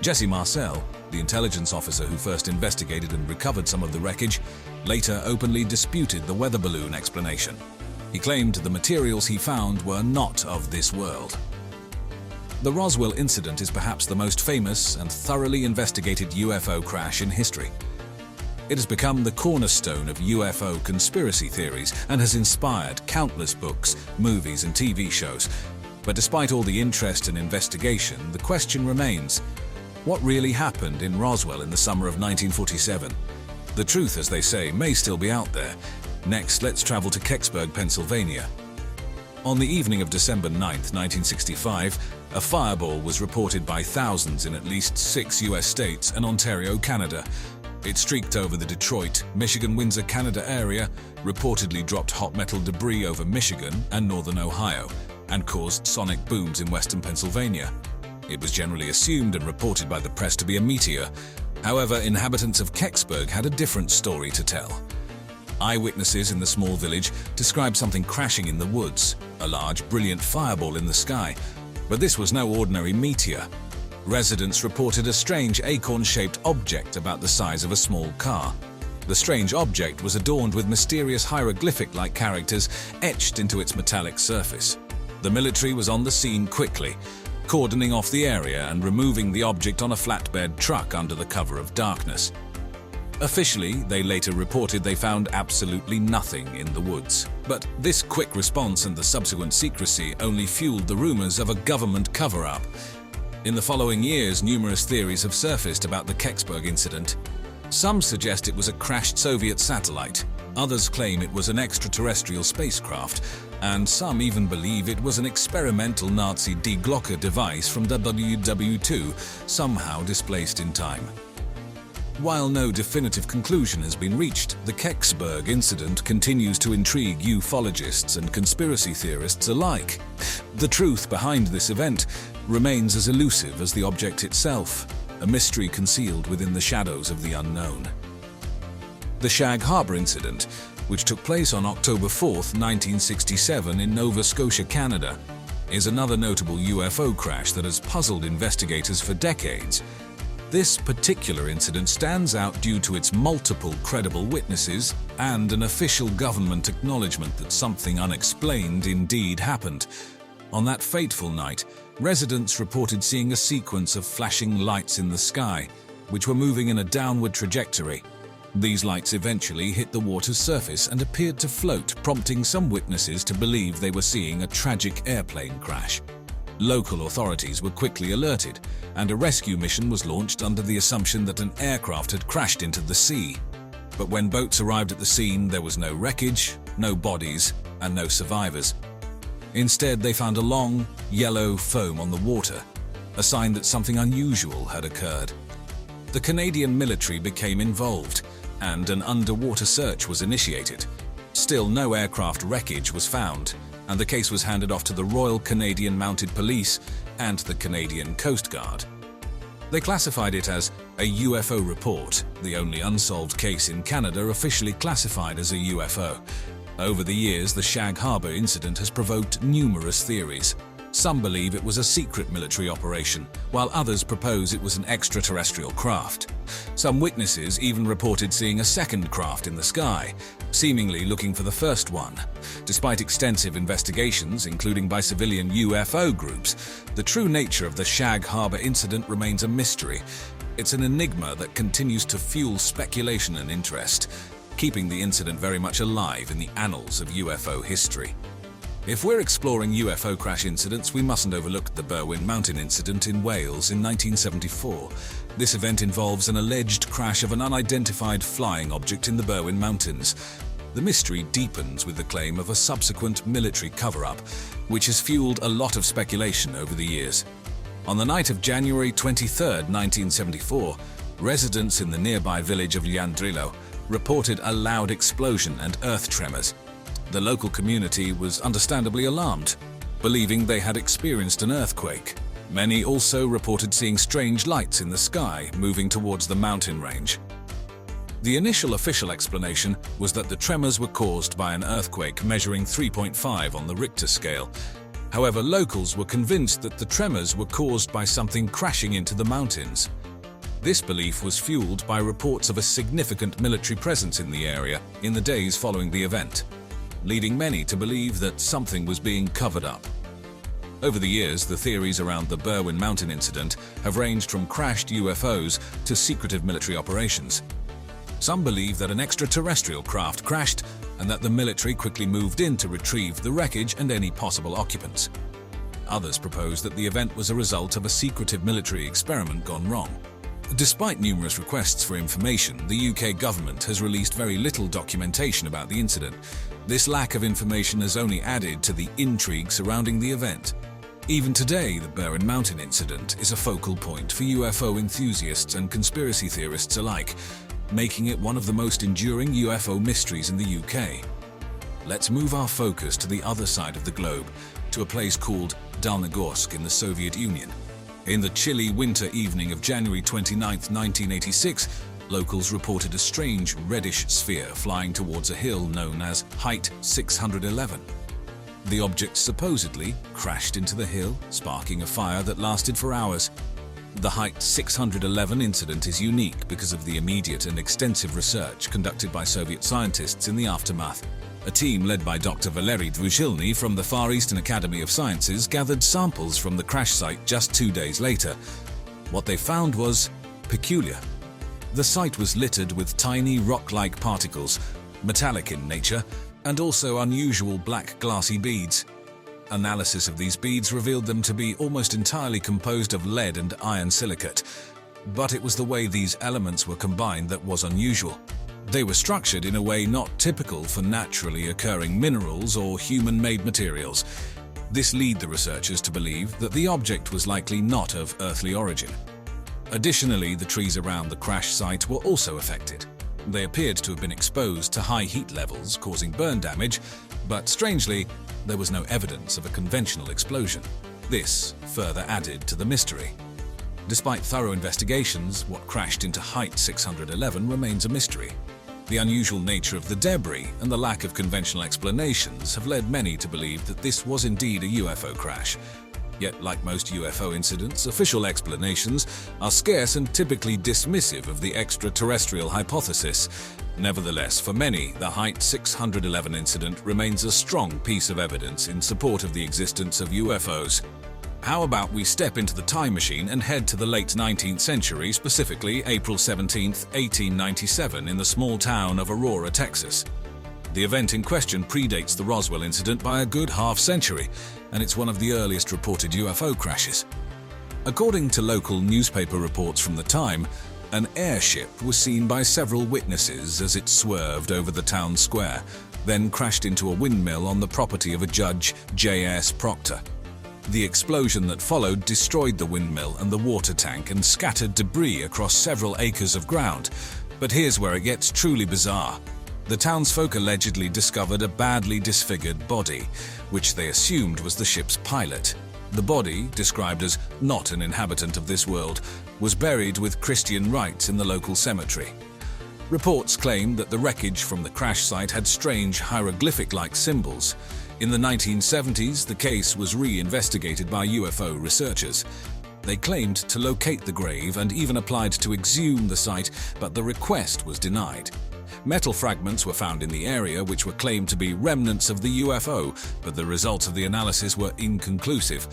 Jesse Marcel, the intelligence officer who first investigated and recovered some of the wreckage, later openly disputed the weather balloon explanation. He claimed the materials he found were not of this world. The Roswell Incident is perhaps the most famous and thoroughly investigated UFO crash in history. It has become the cornerstone of UFO conspiracy theories and has inspired countless books, movies, and TV shows. But despite all the interest and investigation, the question remains: what really happened in Roswell in the summer of 1947? The truth, as they say, may still be out there. Next, let's travel to Kbur, Pennsylvania. On the evening of December 9, 1965, a fireball was reported by thousands in at least 6 US states and Ontario, Canada. It streaked over the Detroit, Michigan, Windsor, Canada area, reportedly dropped hot metal debris over Michigan and northern Ohio, and caused sonic booms in western Pennsylvania. It was generally assumed and reported by the press to be a meteor. However, inhabitants of Kbur had a different story to tell. Eyewitnesses in the small village described something crashing in the woods, a large, brilliant fireball in the sky. But this was no ordinary meteor. Residents reported a strange acorn-shaped object about the size of a small car. The strange object was adorned with mysterious hieroglyphic-like characters etched into its metallic surface. The military was on the scene quickly, cordoning off the area and removing the object on a flatbed truck under the cover of darkness. Officially, they later reported they found absolutely nothing in the woods. But this quick response and the subsequent secrecy only fueled the rumors of a government cover-up. In the following years, numerous theories have surfaced about the Kbur incident. Some suggest it was a crashed Soviet satellite, others claim it was an extraterrestrial spacecraft, and some even believe it was an experimental Nazi deglocker device from WW2, somehow displaced in time. While no definitive conclusion has been reached, the Kbur Incident continues to intrigue ufologists and conspiracy theorists alike. The truth behind this event remains as elusive as the object itself, a mystery concealed within the shadows of the unknown. The Kbur Incident, which took place on October 4, 1967 in Nova Scotia, Canada, is another notable UFO crash that has puzzled investigators for decades. This particular incident stands out due to its multiple credible witnesses and an official government acknowledgement that something unexplained indeed happened. On that fateful night, residents reported seeing a sequence of flashing lights in the sky, which were moving in a downward trajectory. These lights eventually hit the water's surface and appeared to float, prompting some witnesses to believe they were seeing a tragic airplane crash. Local authorities were quickly alerted, and a rescue mission was launched under the assumption that an aircraft had crashed into the sea. But when boats arrived at the scene, there was no wreckage, no bodies, and no survivors. Instead, they found a long, yellow foam on the water, a sign that something unusual had occurred. The Canadian military became involved, and an underwater search was initiated. Still, no aircraft wreckage was found, and the case was handed off to the Royal Canadian Mounted Police and the Canadian Coast Guard. They classified it as a UFO report, the only unsolved case in Canada officially classified as a UFO. Over the years, the Kbur Incident has provoked numerous theories. Some believe it was a secret military operation, while others propose it was an extraterrestrial craft. Some witnesses even reported seeing a second craft in the sky, seemingly looking for the first one. Despite extensive investigations, including by civilian UFO groups, the true nature of the Kbur Incident remains a mystery. It's an enigma that continues to fuel speculation and interest, keeping the incident very much alive in the annals of UFO history. If we're exploring UFO crash incidents, we mustn't overlook the Berwin Mountain Incident in Wales in 1974. This event involves an alleged crash of an unidentified flying object in the Berwin Mountains. The mystery deepens with the claim of a subsequent military cover-up, which has fueled a lot of speculation over the years. On the night of January 23, 1974, residents in the nearby village of Lrange reported a loud explosion and earth tremors. The local community was understandably alarmed, believing they had experienced an earthquake. Many also reported seeing strange lights in the sky moving towards the mountain range. The initial official explanation was that the tremors were caused by an earthquake measuring 3.5 on the Richter scale. However, locals were convinced that the tremors were caused by something crashing into the mountains. This belief was fueled by reports of a significant military presence in the area in the days following the event, leading many to believe that something was being covered up. Over the years, the theories around the Berwin Mountain Incident have ranged from crashed UFOs to secretive military operations. Some believe that an extraterrestrial craft crashed and that the military quickly moved in to retrieve the wreckage and any possible occupants. Others propose that the event was a result of a secretive military experiment gone wrong. Despite numerous requests for information, the UK government has released very little documentation about the incident. This lack of information has only added to the intrigue surrounding the event. Even today, the Berwin Mountain Incident is a focal point for UFO enthusiasts and conspiracy theorists alike, making it one of the most enduring UFO mysteries in the UK. Let's move our focus to the other side of the globe, to a place called Dalnogorsk in the Soviet Union. In the chilly winter evening of January 29, 1986, locals reported a strange reddish sphere flying towards a hill known as Height 611. The object supposedly crashed into the hill, sparking a fire that lasted for hours. The Height 611 incident is unique because of the immediate and extensive research conducted by Soviet scientists in the aftermath. A team led by Dr. Valery Dvuzhilny from the Far Eastern Academy of Sciences gathered samples from the crash site just 2 days later. What they found was peculiar. The site was littered with tiny rock-like particles, metallic in nature, and also unusual black glassy beads. Analysis of these beads revealed them to be almost entirely composed of lead and iron silicate, but it was the way these elements were combined that was unusual. They were structured in a way not typical for naturally occurring minerals or human-made materials. This led the researchers to believe that the object was likely not of earthly origin. Additionally, the trees around the crash site were also affected. They appeared to have been exposed to high heat levels, causing burn damage, but strangely, there was no evidence of a conventional explosion. This further added to the mystery. Despite thorough investigations, what crashed into Height 611 remains a mystery. The unusual nature of the debris and the lack of conventional explanations have led many to believe that this was indeed a UFO crash. Yet, like most UFO incidents, official explanations are scarce and typically dismissive of the extraterrestrial hypothesis. Nevertheless, for many, the Height 611 incident remains a strong piece of evidence in support of the existence of UFOs. How about we step into the time machine and head to the late 19th century, specifically April 17, 1897, in the small town of Aurora, Texas. The event in question predates the Roswell incident by a good half-century, and it's one of the earliest reported UFO crashes. According to local newspaper reports from the time, an airship was seen by several witnesses as it swerved over the town square, then crashed into a windmill on the property of a Judge J.S. Proctor. The explosion that followed destroyed the windmill and the water tank and scattered debris across several acres of ground. But here's where it gets truly bizarre. The townsfolk allegedly discovered a badly disfigured body, which they assumed was the ship's pilot. The body, described as not an inhabitant of this world, was buried with Christian rites in the local cemetery. Reports claim that the wreckage from the crash site had strange hieroglyphic-like symbols. In the 1970s, the case was re-investigated by UFO researchers. They claimed to locate the grave and even applied to exhume the site, but the request was denied. Metal fragments were found in the area which were claimed to be remnants of the UFO, but the results of the analysis were inconclusive.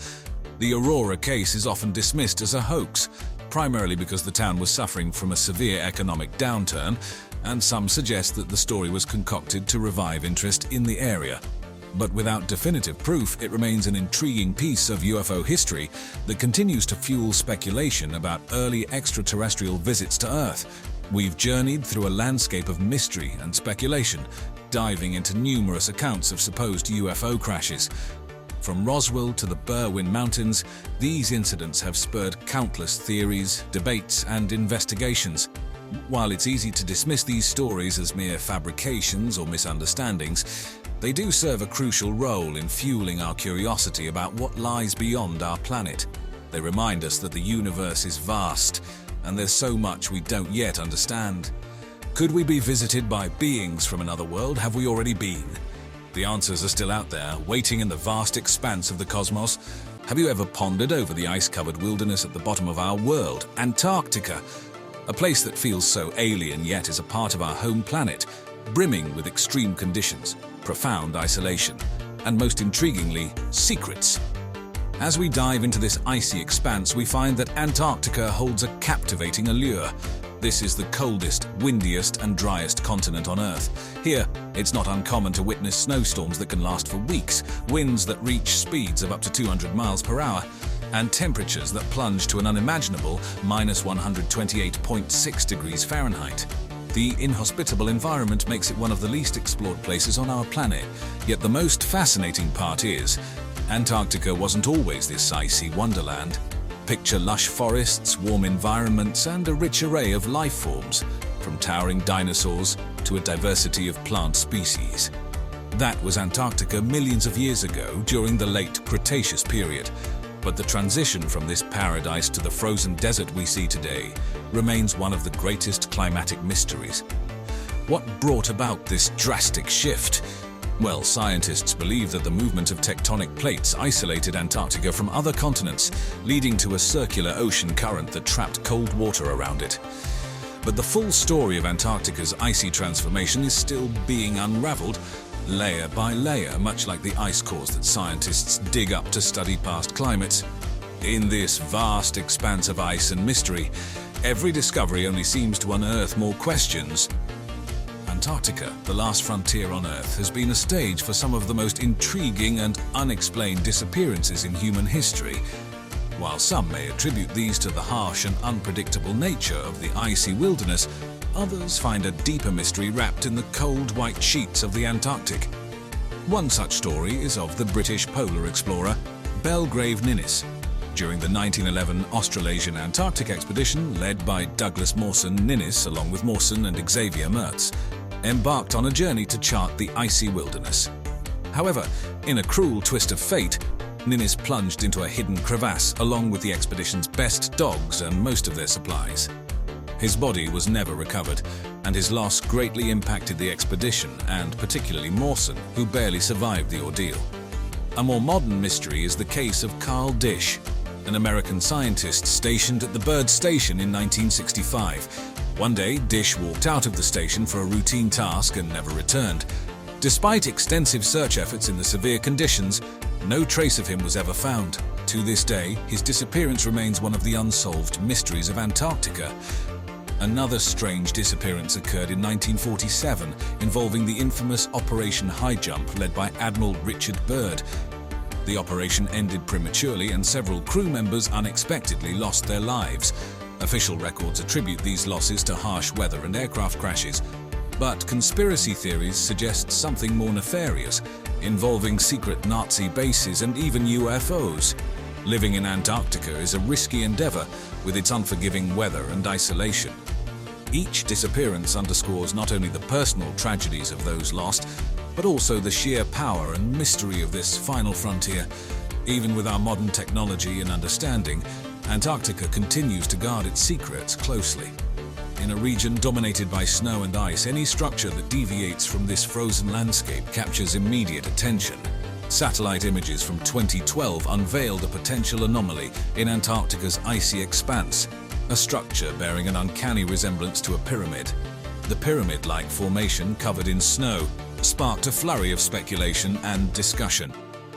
The Aurora case is often dismissed as a hoax, primarily because the town was suffering from a severe economic downturn, and some suggest that the story was concocted to revive interest in the area. But without definitive proof, it remains an intriguing piece of UFO history that continues to fuel speculation about early extraterrestrial visits to Earth. We've journeyed through a landscape of mystery and speculation, diving into numerous accounts of supposed UFO crashes. From Roswell to the Berwin Mountains, these incidents have spurred countless theories, debates, and investigations. While it's easy to dismiss these stories as mere fabrications or misunderstandings, they do serve a crucial role in fueling our curiosity about what lies beyond our planet. They remind us that the universe is vast, and there's so much we don't yet understand. Could we be visited by beings from another world? Have we already been? The answers are still out there, waiting in the vast expanse of the cosmos. Have you ever pondered over the ice-covered wilderness at the bottom of our world, Antarctica? A place that feels so alien yet is a part of our home planet, brimming with extreme conditions, profound isolation, and most intriguingly, secrets. As we dive into this icy expanse, we find that Antarctica holds a captivating allure. This is the coldest, windiest, and driest continent on Earth. Here, it's not uncommon to witness snowstorms that can last for weeks, winds that reach speeds of up to 200 miles per hour, and temperatures that plunge to an unimaginable -128.6 degrees Fahrenheit. The inhospitable environment makes it one of the least explored places on our planet. Yet the most fascinating part is, Antarctica wasn't always this icy wonderland. Picture lush forests, warm environments, and a rich array of life forms, from towering dinosaurs to a diversity of plant species. That was Antarctica millions of years ago during the late Cretaceous period. But the transition from this paradise to the frozen desert we see today remains one of the greatest climatic mysteries. What brought about this drastic shift? Well, scientists believe that the movement of tectonic plates isolated Antarctica from other continents, leading to a circular ocean current that trapped cold water around it. But the full story of Antarctica's icy transformation is still being unraveled, layer by layer, much like the ice cores that scientists dig up to study past climates. In this vast expanse of ice and mystery, every discovery only seems to unearth more questions. Antarctica, the last frontier on Earth, has been a stage for some of the most intriguing and unexplained disappearances in human history. While some may attribute these to the harsh and unpredictable nature of the icy wilderness, others find a deeper mystery wrapped in the cold white sheets of the Antarctic. One such story is of the British polar explorer Belgrave Ninnis. during the 1911 Australasian Antarctic expedition led by Douglas Mawson Ninnis, along with Mawson and Xavier Mertz, embarked on a journey to chart the icy wilderness. However, in a cruel twist of fate, Ninnis plunged into a hidden crevasse along with the expedition's best dogs and most of their supplies. His body was never recovered, and his loss greatly impacted the expedition and particularly Mawson, who barely survived the ordeal. A more modern mystery is the case of Carl Dish, an American scientist stationed at the Byrd Station in 1965. One day, Dish walked out of the station for a routine task and never returned. Despite extensive search efforts in the severe conditions, no trace of him was ever found. To this day, his disappearance remains one of the unsolved mysteries of Antarctica. Another strange disappearance occurred in 1947, involving the infamous Operation High Jump led by Admiral Richard Byrd. The operation ended prematurely and several crew members unexpectedly lost their lives. Official records attribute these losses to harsh weather and aircraft crashes, but conspiracy theories suggest something more nefarious, involving secret Nazi bases and even UFOs. Living in Antarctica is a risky endeavor with its unforgiving weather and isolation. Each disappearance underscores not only the personal tragedies of those lost, but also the sheer power and mystery of this final frontier. Even with our modern technology and understanding, Antarctica continues to guard its secrets closely. In a region dominated by snow and ice, any structure that deviates from this frozen landscape captures immediate attention. Satellite images from 2012 unveiled a potential anomaly in Antarctica's icy expanse, a structure bearing an uncanny resemblance to a pyramid. The pyramid-like formation covered in snow sparked a flurry of speculation and discussion.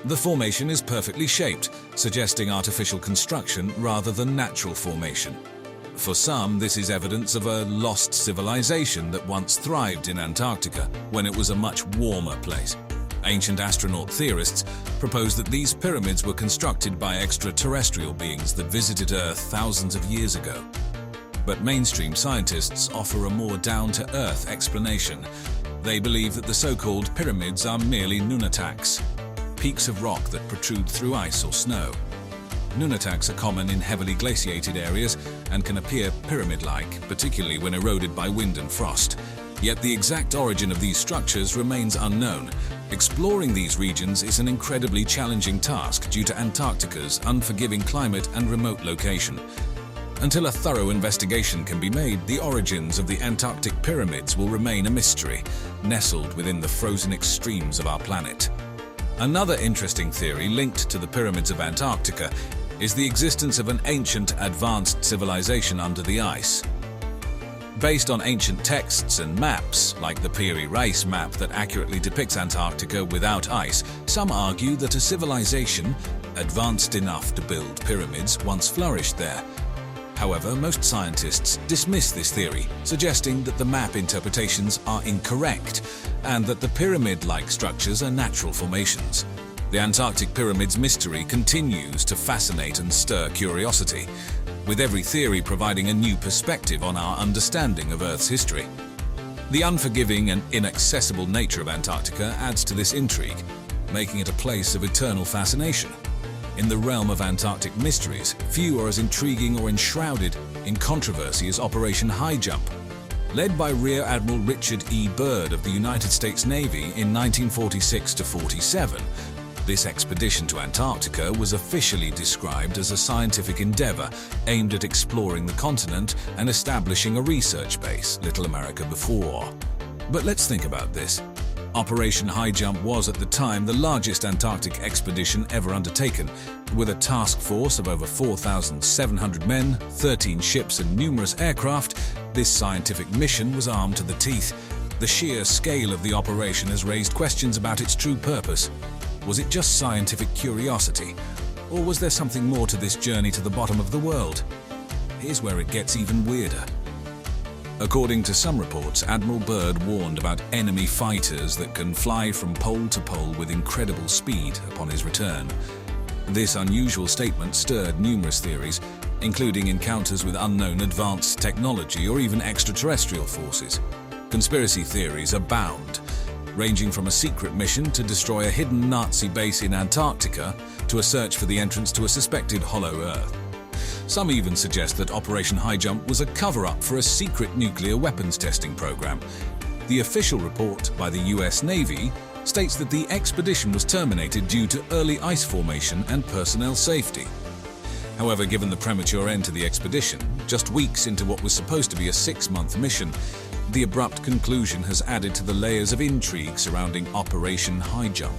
The formation is perfectly shaped, suggesting artificial construction rather than natural formation. For some, this is evidence of a lost civilization that once thrived in Antarctica when it was a much warmer place. Ancient astronaut theorists propose that these pyramids were constructed by extraterrestrial beings that visited Earth thousands of years ago. But mainstream scientists offer a more down-to-earth explanation. They believe that the so-called pyramids are merely nunataks, peaks of rock that protrude through ice or snow. Nunataks are common in heavily glaciated areas and can appear pyramid-like, particularly when eroded by wind and frost. Yet the exact origin of these structures remains unknown. Exploring these regions is an incredibly challenging task due to Antarctica's unforgiving climate and remote location. Until a thorough investigation can be made, the origins of the Antarctic pyramids will remain a mystery, nestled within the frozen extremes of our planet. Another interesting theory linked to the pyramids of Antarctica is the existence of an ancient, advanced civilization under the ice. Based on ancient texts and maps, like the Piri Reis map that accurately depicts Antarctica without ice, some argue that a civilization, advanced enough to build pyramids, once flourished there. However, most scientists dismiss this theory, suggesting that the map interpretations are incorrect and that the pyramid-like structures are natural formations. The Antarctic pyramids mystery continues to fascinate and stir curiosity, with every theory providing a new perspective on our understanding of Earth's history. The unforgiving and inaccessible nature of Antarctica adds to this intrigue, making it a place of eternal fascination. In the realm of Antarctic mysteries, few are as intriguing or enshrouded in controversy as Operation High Jump. Led by Rear Admiral Richard E. Byrd of the United States Navy in 1946-47, this expedition to Antarctica was officially described as a scientific endeavor aimed at exploring the continent and establishing a research base, Little America before. But let's think about this. Operation High Jump was at the time the largest Antarctic expedition ever undertaken. With a task force of over 4,700 men, 13 ships and numerous aircraft, this scientific mission was armed to the teeth. The sheer scale of the operation has raised questions about its true purpose. Was it just scientific curiosity, or was there something more to this journey to the bottom of the world? Here's where it gets even weirder. According to some reports, Admiral Byrd warned about enemy fighters that can fly from pole to pole with incredible speed upon his return. This unusual statement stirred numerous theories, including encounters with unknown advanced technology or even extraterrestrial forces. Conspiracy theories abound, ranging from a secret mission to destroy a hidden Nazi base in Antarctica to a search for the entrance to a suspected hollow Earth. Some even suggest that Operation High Jump was a cover-up for a secret nuclear weapons testing program. The official report by the US Navy states that the expedition was terminated due to early ice formation and personnel safety. However, given the premature end to the expedition, just weeks into what was supposed to be a 6-month mission, the abrupt conclusion has added to the layers of intrigue surrounding Operation High Jump.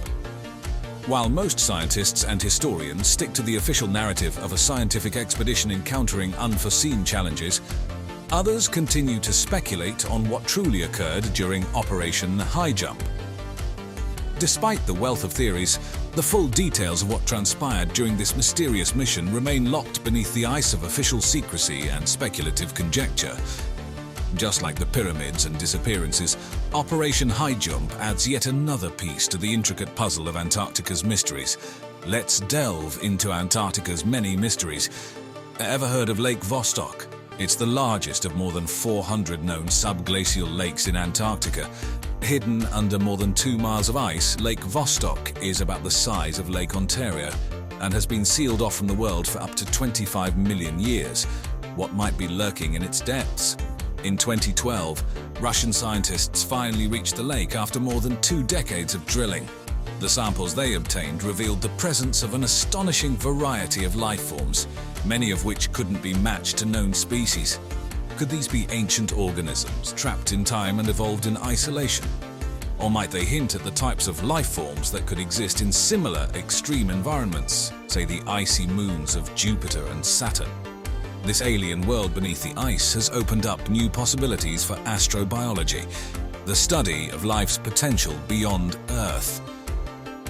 While most scientists and historians stick to the official narrative of a scientific expedition encountering unforeseen challenges, others continue to speculate on what truly occurred during Operation High Jump. Despite the wealth of theories, the full details of what transpired during this mysterious mission remain locked beneath the ice of official secrecy and speculative conjecture. Just like the pyramids and disappearances, Operation High Jump adds yet another piece to the intricate puzzle of Antarctica's mysteries. Let's delve into Antarctica's many mysteries. Ever heard of Lake Vostok? It's the largest of more than 400 known subglacial lakes in Antarctica. Hidden under more than 2 miles of ice, Lake Vostok is about the size of Lake Ontario and has been sealed off from the world for up to 25 million years. What might be lurking in its depths? In 2012, Russian scientists finally reached the lake after more than 2 decades of drilling. The samples they obtained revealed the presence of an astonishing variety of life forms, many of which couldn't be matched to known species. Could these be ancient organisms trapped in time and evolved in isolation? Or might they hint at the types of life forms that could exist in similar extreme environments, say the icy moons of Jupiter and Saturn? This alien world beneath the ice has opened up new possibilities for astrobiology, the study of life's potential beyond Earth.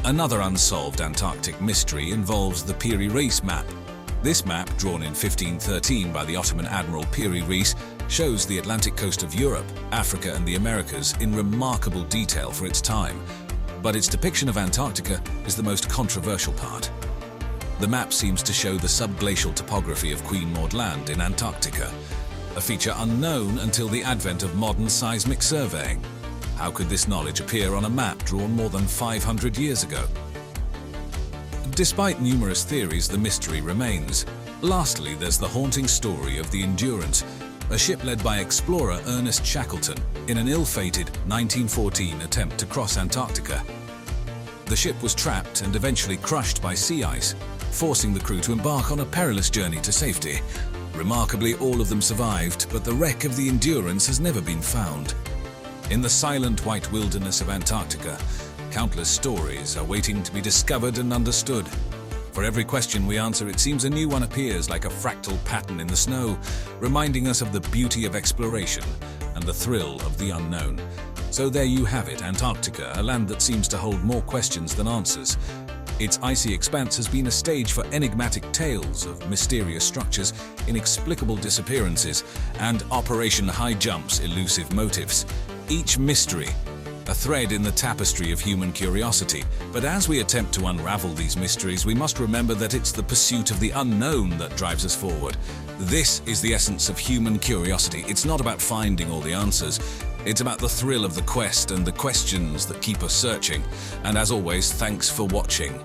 Another unsolved Antarctic mystery involves the Piri Reis map. This map, drawn in 1513 by the Ottoman Admiral Piri Reis, shows the Atlantic coast of Europe, Africa and the Americas in remarkable detail for its time. But its depiction of Antarctica is the most controversial part. The map seems to show the subglacial topography of Queen Maud Land in Antarctica, a feature unknown until the advent of modern seismic surveying. How could this knowledge appear on a map drawn more than 500 years ago? Despite numerous theories, the mystery remains. Lastly, there's the haunting story of the Endurance, a ship led by explorer Ernest Shackleton in an ill-fated 1914 attempt to cross Antarctica. The ship was trapped and eventually crushed by sea ice, forcing the crew to embark on a perilous journey to safety. Remarkably, all of them survived, but the wreck of the Endurance has never been found. In the silent white wilderness of Antarctica, countless stories are waiting to be discovered and understood. For every question we answer, it seems a new one appears like a fractal pattern in the snow, reminding us of the beauty of exploration and the thrill of the unknown. So there you have it, Antarctica, a land that seems to hold more questions than answers. Its icy expanse has been a stage for enigmatic tales of mysterious structures, inexplicable disappearances, and Operation High Jump's elusive motives. Each mystery, a thread in the tapestry of human curiosity. But as we attempt to unravel these mysteries, we must remember that it's the pursuit of the unknown that drives us forward. This is the essence of human curiosity. It's not about finding all the answers. It's about the thrill of the quest and the questions that keep us searching. And as always, thanks for watching.